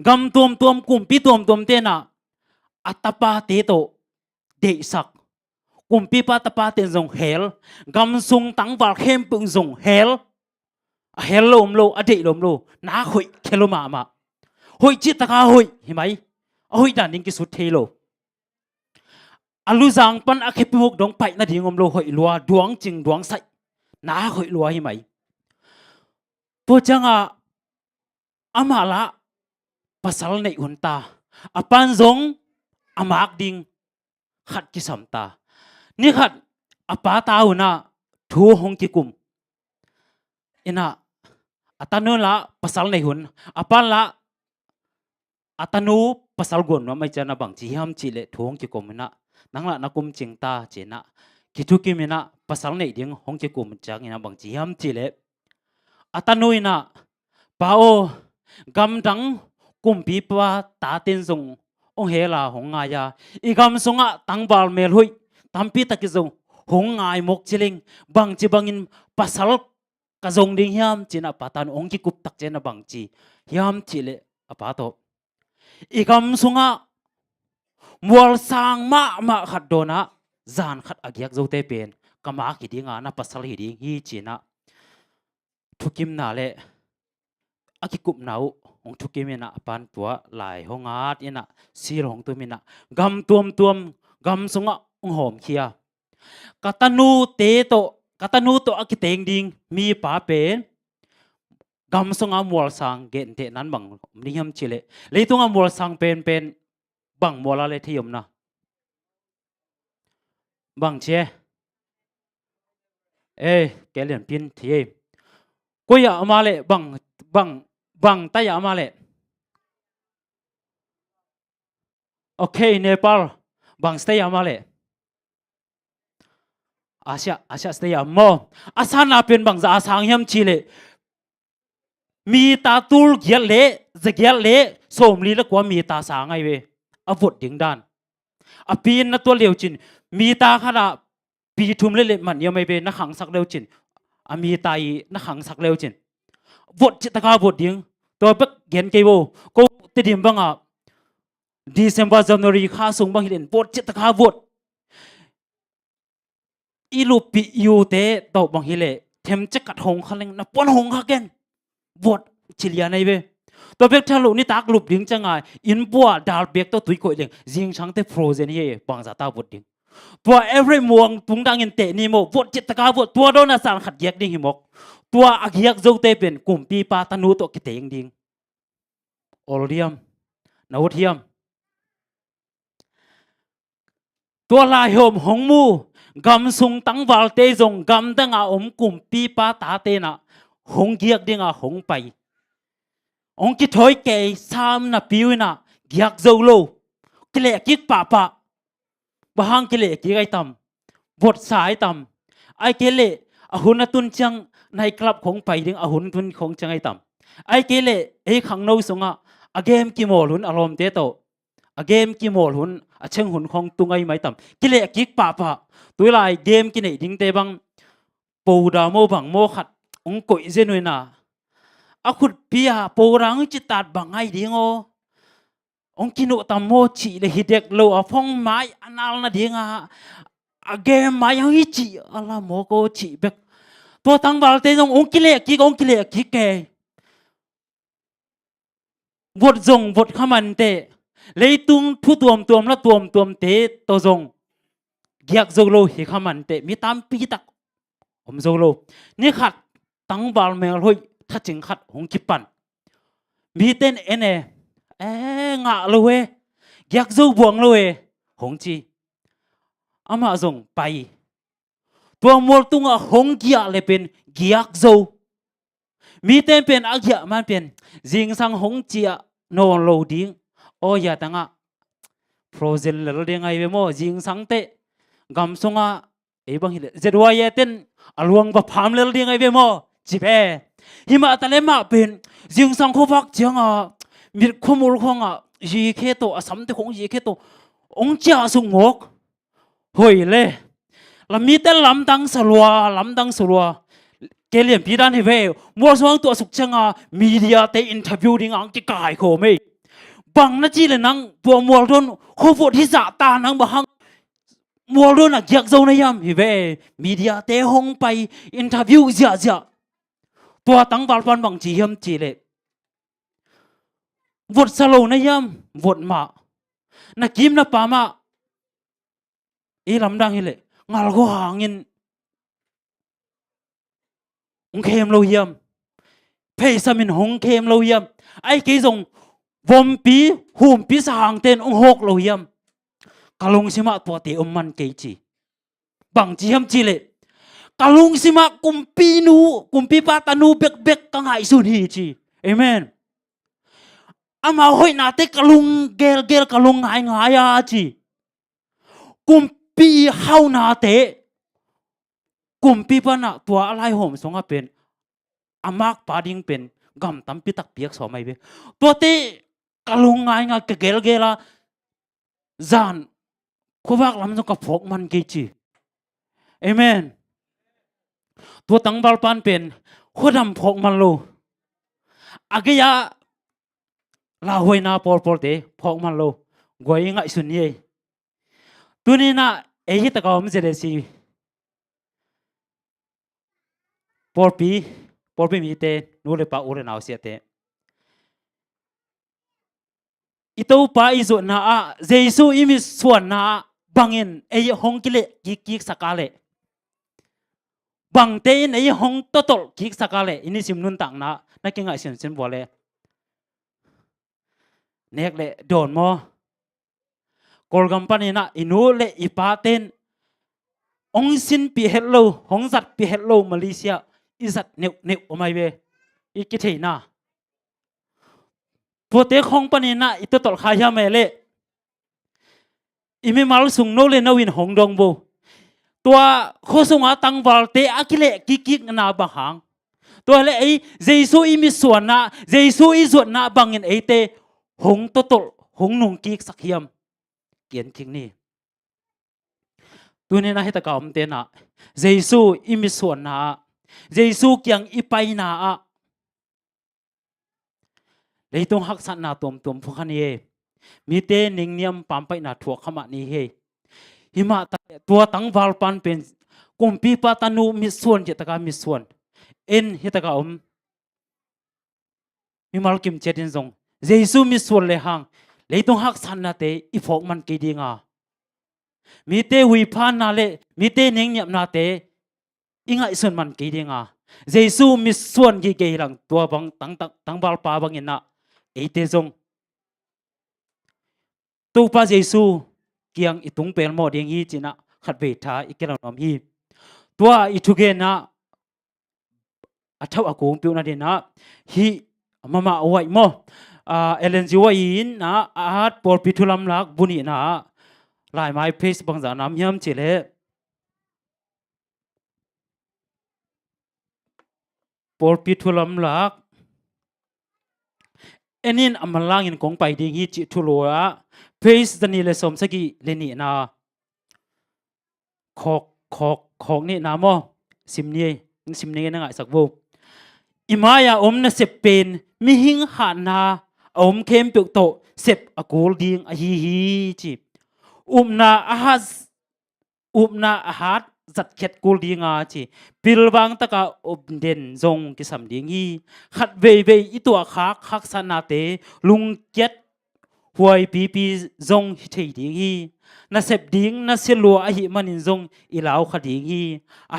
กำตัวกลุ่มปีตัวเตนะอัตปาเตโตเดสักกลุ่มปีปาตปาเตนจงเฮลกำซุงตั้งวาลเข้มปุงจงเฮลลมโลอดีลมโลนาหุยเคโลมาหุยจิตตะกาหุยเห็นไหมหุยด่านนี้กิสุดเทโลอลูจังปันอคิปุกดงไปนาดีงมโลหุยลัวดวงจริงดวงใสนาหุยลัวเห็นไหมพวกจังอามาละภาษาในอุนตาอปันจงอามากดิงขัดกิสัมตานี่ขัดอปาตาอุนะทูหงกิกุมอินะอัตโนละภาษาในหุนอปันละอัตโนภาษากุนว่าไม่จะนับังจีฮัมจิเลทูหงกิกุมนะนังละนักุมจิงตาเจนะกิทุกิมินะภาษาในดิ่งหงกิกุมจังอินะบังจีฮัมจิเลอัตโนอินะปาโอกำดังกุมปีปะตาเต็นจงองเฮลาหงงายาอีกำสงะตังบาลเมลหุยทำปีตะกิจงหงงายมกจิลิงบังจีบังอินปัสสาวะกะจงดิ่งยามจีน่ะปะตานองกิกุปตักเจน่ะบังจียามจีเลอปาโตอีกำสงะมัวสางมาขัดโดนะจานขัดอากิยกโจเตเป็นกะมากิดิงานะปัสสาวะหิดิงฮีจีน่ะทุกิมนาเลอากิกุปนาวองทุกิมินะปันตัวหลายหงอาดอินะซีรองตัวมินะกำตัวกำสงะองหอมเคียกตันูเตโตอากิเตงดิงมีป้าเป็นกำสงะมัวสังเกนเตนั้นบังนิยมชิเลเลยตัวมัวสังเป็นบังมัวละเลที่ยมนะบังเชแกเลียนพินที่ก็อย่ามาเลบังตายามาเลโอเคเนปาลบังสเตยามาเลอาเซียสเตยามออาซานาเป็นบังจะอาสังยมชิเลมีตาตูลเกียเลจะเกียเลสมลีละกว่ามีตาสางไงเวอวดดิ่งด้านอปีนนัตัวเลียวจินมีตาขนาดปีทุมเล่มันยังไม่เป็นนักขังสักเลียวจินมีตาอีนักขังสักเลียวจินวดจิตตะกาบดดิ่งตัวเป็กเขียนเกโบก็ติดดิมบังDecember January ข้าส่งบังเห็นปวดจิตตะกาบด อีลูปิยูเตตบังฮิเลเทมจะกัดหงคันเลงนะปวนหงคักเกนบวดชิลียในเวตัวเบกทะลุนี่ตักลุบดิ้งจังไงอินบัวดาลเบกตัวตุยโกยเลงจิงช่างเตโฟรเซนเฮบังซาตาบดดิ้งตัว every มวงตุงดังเงินเตนี่โมบดจิตตะกาบดตัวโดนอาสารขัดแยกดิ้งหิมกตัวอักยักโจเตเป็นกลุ่มปีปาตานูตัวกิเตงดิ้งโอโลเดียมนาวเทียมตัวลายหอมหงมูกำสุงตั้งวาลเตจงกำตั้งอาอมกลุ่มปีปาตาเตนะหงเกียกดิ้งอาหงไปองค์กิถอยเกยสามนะปิวนะเกียกโจโลกิเลกิกปะปะบางกิเลกิกไอตำบทสายตำไอกิเลอหุนตุนจังในกลับของไปดิ้งอหุนตุนของจังไอตำไอกิเลไอขังโนสงะอเกมกิโมลุนอารมณ์เตโตอเกมกิโมลุนอเชิงหุนของตุงไอไม่ตำกิเลกิกปะปะตัวลายเกมกินไอดิ้งเตบังปูดาโมบังโมขัดองกุยเจนุยนาอาคุดเปียปูรังจิตตัดบังไอดิ้งโองกินุตามโมชีเลหิเด็กโลอาฟงไม้อนาลนาดิ้งอาเกมไม้ยังอิจิอัลลาโมโกชีเบกตัวตั้งบาลเตจงองกิเลกิกองกิเลกิกเกวดจงวดขมันเตเลยตุงผู้ตัวมละตัวมเตตัวจงเกียกโจโลหิขมันเตมีตามปีตักอมโจโลนี่ขัดตั้งบาลเมลหอยถ้าจึงขัดหงกิปันมีเต้นงะเลยเกียกโจบวงเลยหงจีอามาจงไปตัวมอลตุงหงเกียเลยเป็นเกียกโจมีเต้นเป็นอักยะมันเป็นจิงสังหงเจียโนโลดิ้งโอยาตังะโปรเซนเลเดียงไงเวโมจิงสังเตกำสงะบังฮิเลเจดวายเต้นอลวงบะพามเลเดียงไงเวโมจิเปหิมะตะเลมาเป็นจิงสังโคฟักเจียงมีขมุลของยีเคโตสัมเตของยีเคโตองเจียสุงงกหอยเลยลำมีเต้นลำดังสลัวเกลียนพีดันเฮเวมัวสว่างตัวสุกจังมีเดียเตอินเทอร์วิวดิ้งอังกิกายโคไม่บังนาจีเลยนังตัวมัวโดนโคฟุที่สะตานังบังมัวโดนเกียกโจนยามเฮเวมีเดียเตหงไปอินเทอร์วิวเสียตัวตั้งบาลปันบังจีเฮมจีเลยวดสโลนยามวดมานักกิมนักปามาลำดังเฮเลงาลก็หางินองเคมโลเยียมเพย์สมินหงเคมโลเยียมไอ้กี่จงวอมปีหุ่มปีสางเต้นองหกโลเยียมกะลงสิมาตัวเตอมันเกจีบังจีเฮมจีเลกะลงสิมากุมปีปาตานูเบกกังไห้สุนีจีเอเมนอามาหอยนาเตกะลงเกลกะลงไงอาจีกุมปีเฮานาเตกลุ่มปีปนะตัวอะไรหอมสงเป็นอามากปาดิ้งเป็นกำตั้มปีตักเปียกสอไม่เบตัวเตกะลุงไงเกลจานคู่วักลำสงกับพกมันเกจีเอเมนตัวตั้งบาลปันเป็นคู่ดำพกมันโลอากยาลาหวยนาปอลเตพกมันโลกวยง่ายสุดนี่ตัวนี้นะตะกอมเจเดซีปอลปีมีเตนูเลปะโอเรนาวเสียเตอิตูปาอิจุนาเจซูอิมิส่วนนาบังเงินหงกิเลกิกสักาเลบังเตนหงตตลกิกสักาเลอินิสิมนุนตังนานักเก่งไอเซนบัวเลเนกเลโดนมอกอลกัมปานีนะอินูเลอิปาเตนองสินปีเฮลโลหงสัตปีเฮลโลมาเลเซียอิสัตเนวอไม่เวอีกิเทน่าพอเตะของปนิน่ะอิตตอลขายาเมเลอิมิมาลสุงโนเลนวินหงดงโบตัวโคสุงอาตังวาลเตอากิเลกิกนาบังหางตัวเลเจซูอิมิส่วนนะเจซูอิส่วนนะบังเงินเตหงตตลหงนุงกิกสักยามเกียนคิงนี่ตัวนี้นะให้ตะกอมเตนะเจซูอิมิส่วนนะเจซูเกียงอีไปนาเลยต้องหักสันนาตัวพวกนี้มีเตนิงเนียมปั๊มไปนาถั่วขมานี้เฮหิมะตัวตั้งวาลปันเป็น กุมปีปาตานูมิส่วนเจตกามิส่วนเอ็นเฮตกามีมาลกิมเจดินซงเยซูมิส่วนเลยหังเลยต้องหักสันนาเตอีฟอกมันกีดีงามีเตหุยพานนาเลมีเตเนงเนียบนาเตอิงไอส่วนมันกีดีงาเยซูมิส่วนกีเกลังตัวบังตั้งบาลปาบังอินนะเอเตซงตูปาเยซูเกียงอิตุงเปลโมเดียงฮีจินะขัดเบทาอีกแล้วนอมฮีตัวอิทุเกนะอัฐวอากงปิวนาเดนะฮีมาเอาไว้โมเอเลนจิวอินนะอาร์ตปอลปิทุลัมลักบุนีนะลายไม้เพสบางจานน้ำยำเจเลปอลปิทุลัมลักเอ็นินอำมลังอินกงไปดีฮีจิทุลัวเพสตันีเลสมสกีเลนีนะขอกนี่นะโมสิมนี้นะไงสักบูอิมายานะเสพเป็นมิหิงหานาเข้มเปียกโตเสพอกูลดิงฮีจีนาอาฮัดจัดเข็ดกูลดิงอาจีปิลบังตะกาเด่นจงกิสัมดิงฮีขัดเวอีตัวคักสนาเตลุงเจ็ดหวยปีจงฮิตดิงฮีน่าเสพดิงน่าเสลัวหิมันินจงอิลาวขดิงฮี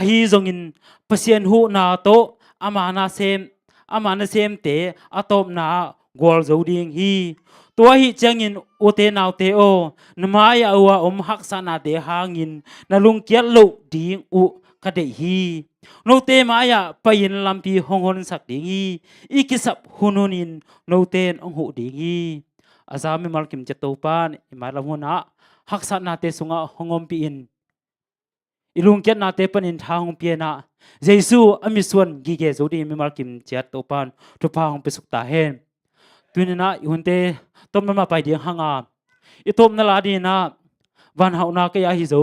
ฮีจงอินเปเซียนหูนาโตอามานาเซมเตอตบนากอลโจดิงฮีตัวฮิจังอินอุเตนาวเตโอนมายาอัวหักษนาเตหางินนาลุงเกียลุดิงอุกะเดฮีโนเตมายาไปยินลำปีฮงฮนสักดิงฮีอีกิสับฮุนุนินโนเตนองหุดิงฮีอาซามิมัลกิมเจตูปานอิมาลามุนะหักษนาเตสุงะฮงอมปีอินอิลุงเกียนาเตปนินทางฮงเปียนะเยซูอมิส่วนกิเกโจดีมิมัลกิมเจตูปานทุพาฮงเปสุกตาเฮนตุนนะยุนเตต้มมาไปเดียงหางาอีต้มนาลาดีนะวันเฮานาก็ยาฮิโซ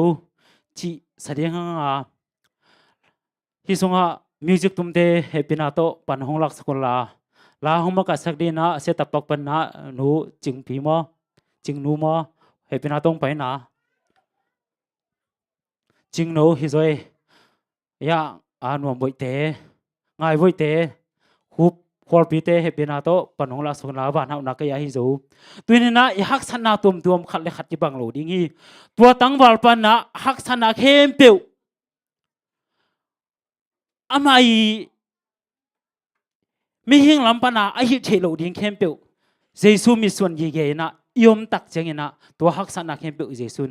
จีแสดงหางาฮิสงะมิวสิกตุมเตเฮปินาโตปันหงลักสกุลลาหงมากสักดีนะเสตับปักปันนะหนูจึงผีมอจึงนูมอเฮปินาตงไปนะจึงหนูฮิโซยาอาหนวมบอยเตง่ายบอยเตหุบควอลปีเตเฮปินาโตปนงลาสุนลาบานเฮานักยาฮิจูตัวนี้นะฮักษณะตุมขัดเลขัดที่บังโลดิ้งฮีตัวตั้งวาลปานะฮักษณะเข้มเปียวอามาอีมีหิงลำปานะไอฮิเทโลดิ้งเข้มเปียวเยซูมีส่วนยี่เกนะยมตักเจงนะตัวฮักษณะเข้มเปียวเยซู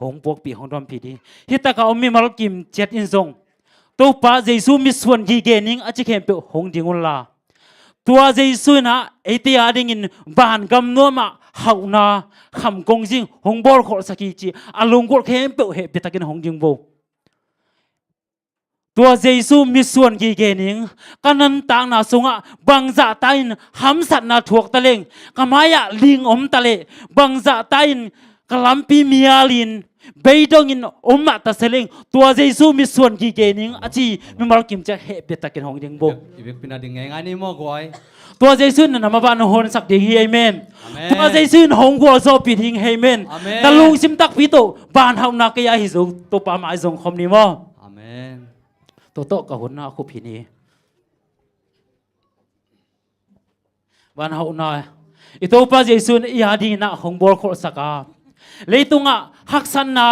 หงปวกปีหงดอมปีดีฮิตากาอมีมาลกิมเจ็ดอินซงตัวป้าเยซูมีส่วนยี่เกนิงอาจจะเข้มเปียวหงดิงุลลาตัวเยซูนะไอเตียดิ่งินบานกำนัวมาเฮานาคำกงจิงหงบอลขอสักจีอาลงกอลเข้มเปียวเหตุตะกินหงจิงโบตัวเยซูมีส่วนกี่เกนิงกันนั้นต่างนาสงะบังจะตายนหำสัตนาถวกตะเลงกมายะลิงอมตะเลบังจะตายนกลัมปีเมียลินเบยดงินอมมาตะเสลงตัวเยซูมีส่วนกี่เกนิงอาจีมีมาลกิมจะเหตุตะกินหงจิงโบอีเวกพินาดิงไงนี่มอกไว้ตัวเยซูนั่นมาบ้านหงสักดีเฮเมนตัวเยซูหงกัวโซปิดหิงเฮเมนตะลุงซิมตักพิโตบ้านเฮานักยาฮิซุตัวปามาซงคอมนิมออาเมนตัวโตกับหุ่นนาคุพินีบ้านเฮานาอิตัวปาเยซูอีหาดีนะหงบอลโคสักาเลยตุงะฮักสันนา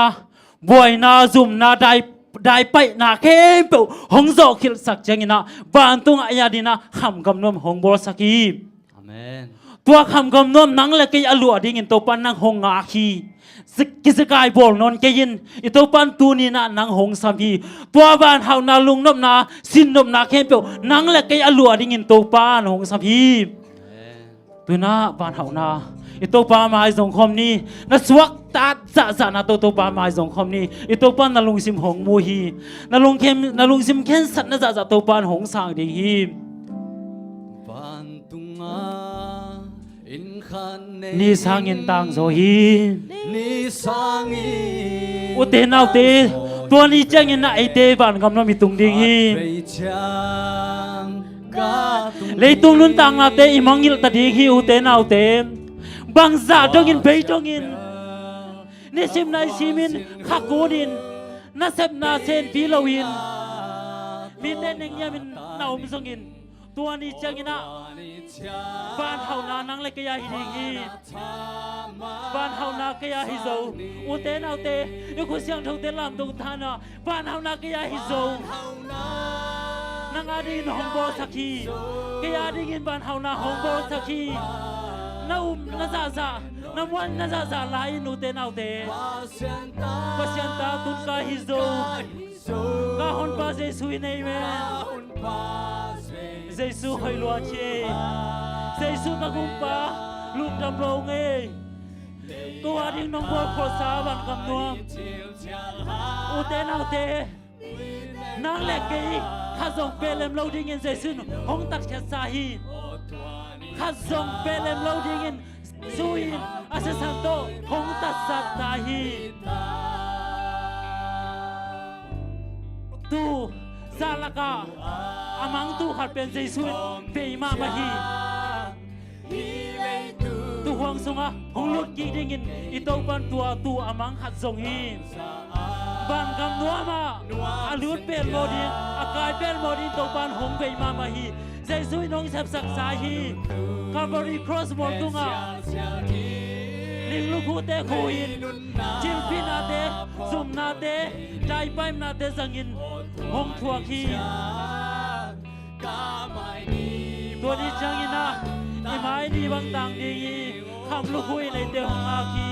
บวยนาซุมนาได้ไปนาเข้มเปียวหงโซคิลสักจังนะบ้านตุงะอีหาดีนะคำกำนวมหงบอลสักีอาเมนตัวคำกำนวมนังเล็กอลัวดิ่งินตัวปันนังหงอาคีกิสกายบอลนนเกยินอิตัวปันตูนีนะนังหงสามีตัวบ้านเฮานาลุงนบนาสินนบนาเข้มเปียวนังเล็กอลัวดิ่งินตัวปันหงสามีตัวน่าบ้านเฮานาอิตัวปามาสงคมนี้นัสวักตัดจะนาตัวปามาสงคมนี้อิตัวปันนาลุงซิมหงมูฮีนาลุงซิมเข็นสัตนาจะตัวปันหงสางดีฮีบ้านตุงาอินขันนี่สางอินตังโซฮีนี่สางอินอุเตนเอาเตตัวนี้จังอินนะไอเตบ้านกำลังมีตุงดีฮีเลยตุงนุนตังนาเตอิมังยิลตัดดีฮีอุเตนเอาเตบางซาดงอินเบยดงอินนี่ซิมนายซิมินขักกูดิน na sep na sen pi lowin mi ten neng ya min naum songin tua ni changina ban hau na nang le kaya hi hi ban hau na kaya hi zo u te nau te yu khu siang thau te lam dong tha na ban hau na kaya hi zo nang adin hong bo sakhi kaya dingin ban hau na hong bo sakhi na na za na wan na za lai nu te nau te pasien ta tun ka hi zo ka hon pa Jesu nei me Jesu hoi lua che Jesu ka gumpa luk dam lo nge ko ading nong bo ko sa ban kam nuam u te nau te nang le ke kha zong pe lem lo ding in Jesu hong tak kha sa hi kha zong pe lem lo ding in suin asa santo hong tak sa ta hi tu salaka amang tu khat pen Jesu pe ma ma hi tu huang sunga hong lut ki ding in ito ban tua tu amang khat zong hi ban kam nuama alut pen modin akai pen modin to ban hong pe ma ma hi Jesu nong sap sak sa hi Calvary cross mon tunga ling lu khu te khuin chim pin na te zum na te dai paim na te zangin hong thua khiตัวนี้จังอินะอีไม้ดีบางต่างดีคำลูกคุยในเตหงอาคี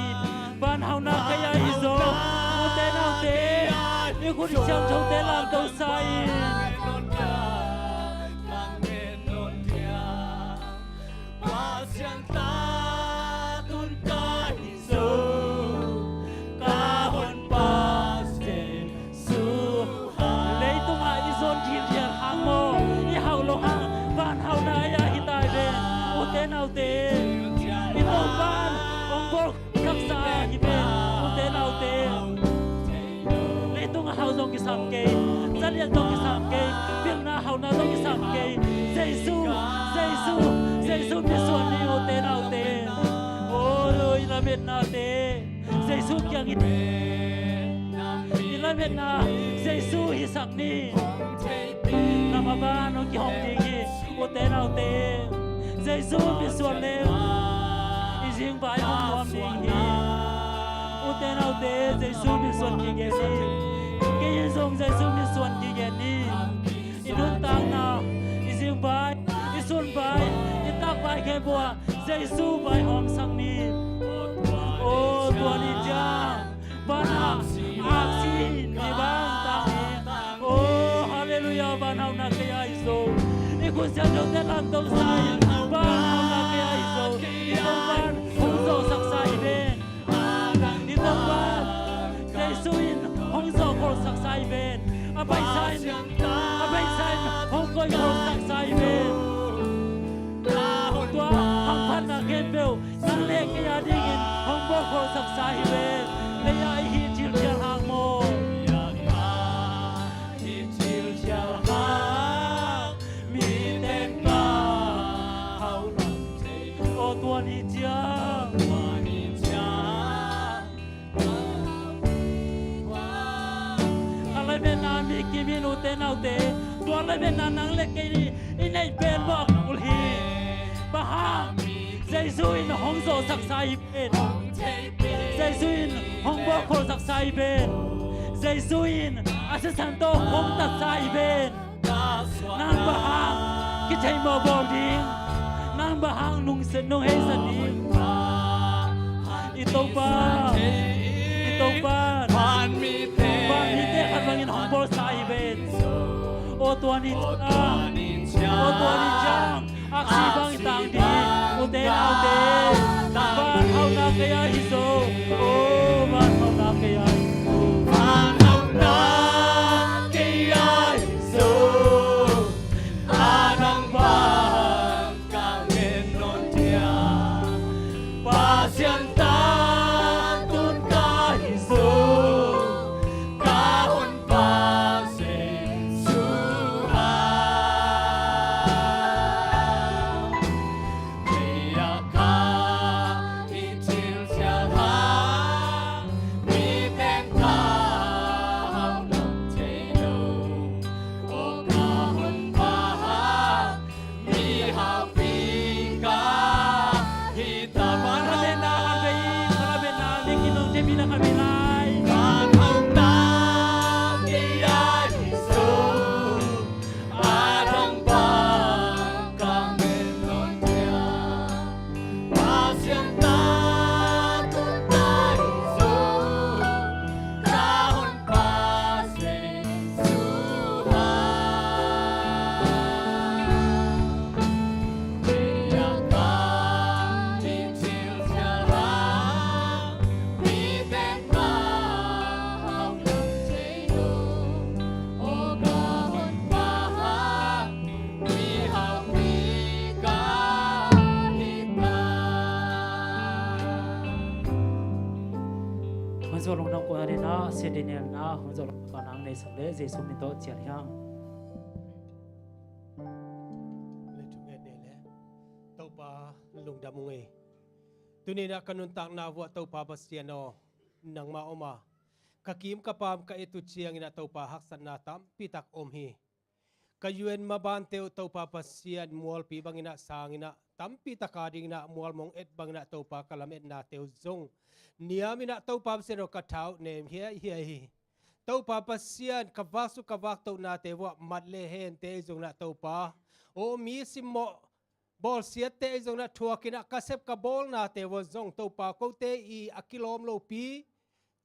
บ้านเฮานาขยายโซมูเตนเอาเตนี่คุณเชียงชงเตลามตัวใสเอาเตอิโตบ้านองค์บกรักษาฮิเบอุเตนเอาเตเลยตุงเฮาซงกิสามเกจัดยันซงกิสามเกเพียงนาเฮานาซงกิสามเกเจซูมีส่วนนี้อุเตนเอาเตโอ้ยละเม็ดนาเตเจซูยังอิละเม็ดนาเจซูฮิสักนี้นามาบ้านองค์ยอมดีอุเตนเอาเตJesu mi suan le izing bai hong nuam ding hi u te nau te Jesu mi suan ki ge ni ke yin song Jesu mi suan ki ge ni i dun tang na izing bai i sun bai i tak bai ke bua Jesu bai hom sang ni o tua ni ja bana aksi ni bang tang ni o hallelujah banau na ke ai so i ku sia jo te lam tong sai ban hau na ke ai so i tong ban hong zo sak sai ben i tong ban Jesu in hong zo kol sak sai ben a bai sai hong koi kol sak sai ben tua hang phan na ken bel nang le ke ya ding in hong bo kol sak sai ben le ya hi chil chal hang moตัวนี้จ้าอะไรเป็นนามีกิมินุเตนเอาเตตัวอะไรเป็นนานังเล็กกินีอินไอเป็นบอกอุลฮีปะฮาเจสุอินห้องโซสักไซเป็นเจสุอินห้องบอกโคสักไซเป็นเจสุอินอาเซสันโตห้องตัดไซเป็นนางปะฮาคิดใจมอบอดิงนางบะฮังนุงเสนงเฮสนิมอิโตปาบานมีเตขันบังอินหองโบสายเบนโอตัวนี้จังอักษีบังต่างดีอุเตนเอาเตบ้านเฮานาเกยาฮิโซโอ้บ้านเฮานาเกยาฮิโซบ้านเฮานาเกยาฮิโซอานังบ้านSienta tun kahiso kahon pa Jesuha Kaya ka Wan kami na kami kami na mikinong tebi na kami lai. Tan hồng ta đi ai su a thong pa càng bên non tia ba xiang ta tu ta su ca hồn pa se su ha ya ta đi chiều cha la mi bên ta hồng lưng chế đồ ô ca hồn pa mi hồng mi ca hi ta มันจะลงน้ำกว่าเดนะเสด็จเนี่ยนะมันจะลงก่อนนังในสังเลเจสุมิโตเจียนยัง le tu nge ne le tau pa lung da mungi tu ni na kanun tak na wa tau pa basiano nang ma oma ka kim ka pam ka etu chiang ina tau pa hak san na tam pitak om hi ka yuen ma ban teu tau pa pasian mual pi bangina sangina tam pitaka ding na mual mong et bangina tau pa kalam et na teu zong niamina tau pa basiano ka thau nem hi tau pa pasian ka vasu ka vak tau na te wa mat le hen te zong na tau pa o mi simmo bol siat te zong na thua kina kasep ka bol na te wa zong tau pa ko te I akilom lo pi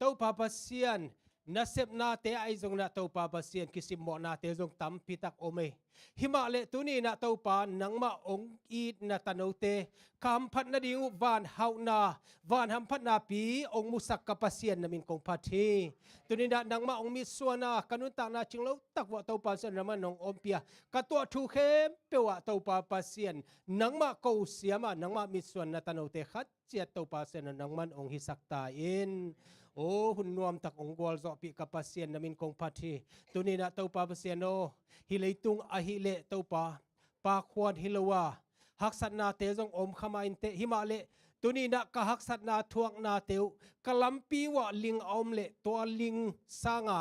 tau pa pasian nasep na te ai zong na tau pa pasian kisimmo na te zong tam pitak ome hima le tuni na tau pa nangma ong I na tano te kam phat na ding van hau na van ham phat na pi ong musak ka pasian namin kong phathi tuni na nangma ong mi suana kanun tak na chinglo tak wa tau pa san naman nong ompia ka to thu khem pewa tau pa pasian nangma ko siama nangma mi suan na tano te khat chiat tau pa san nangman ong hisak ta in o hun nuam tak ong gol zo pi ka pasien namin kong phathi tuni na tau pa pasien no hileitung a hi le tau pa khwan hilowa haksat na te jong om khama in te himale tuni na ka haksat na thuak na teu kalampi wa ling om le to ling sanga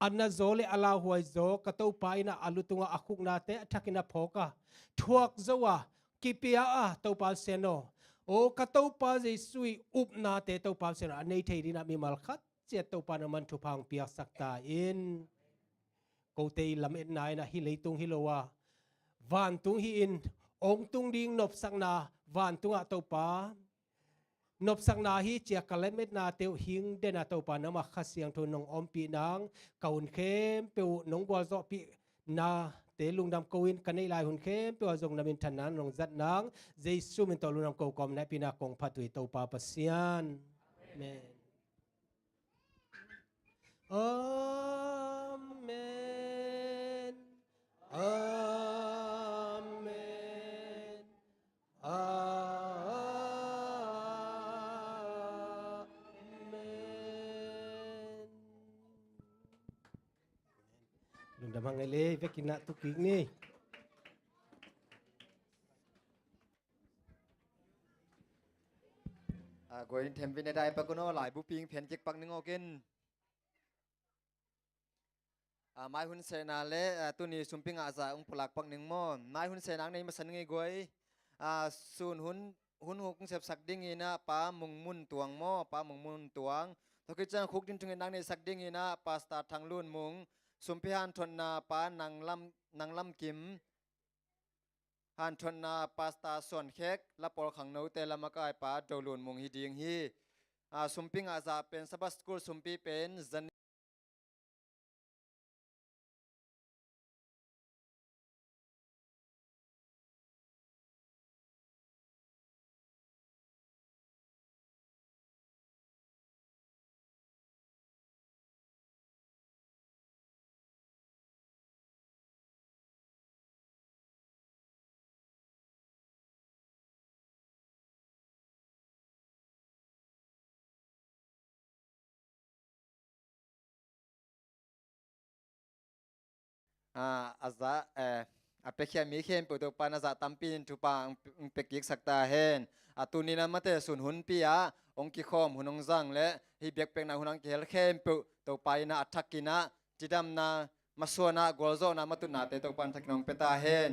anna zole ala huai zo ka tau pa ina alutunga akhuk na te thakina phoka thuak zowa kipia a tau pa seno o ka tau pa jesui up na te tau pa sena nei thei dina mi mal khat che tau pa naman thu phang piak sakta in ko te lam et nai na hi leitung hilowa van tung hi in ong tung ding nop sak na van tunga tau pa nop sak na hi chia kalemet na teu hing de na tau pa nama khasiang thu nong om pi nang kaun khem pe nong bol zo pi na te lung dam koin kanei lai hun khem pe zong namin thanan rong zat nang jesu min to lung dam ko kom na pina kong phatui to pa pasian amen amen amen amen lung dam hangele vekina tukik ni Goin them vin dai pa kuno lai bu ping phen jek pak ning okin mai hun se na le tu ni sumping a za ung pulak pak ning mo mai hun se nang nei ma san ngai goi sun hun huk sep sak ding ina pa mung mun tuang mo pa mung mun tuang to ki chang khuk din tung nang nei sak ding ina pasta thang lun mung sumpi han thon na pa nang lam kim han thon na pasta son khek la por khang no te lama kai pa do lun mung hi ding hi sumping a za pen sabas school sumpi pen zan aza apekhia mi khem pu to pana za tampin thu pang pekik sakta hen atunina mate sun hun pia ongki khom hunong jang le hi bek pek na hunang kel khem pu to paina athakina tidam na masona golzo na matuna te to pan thakinong peta hen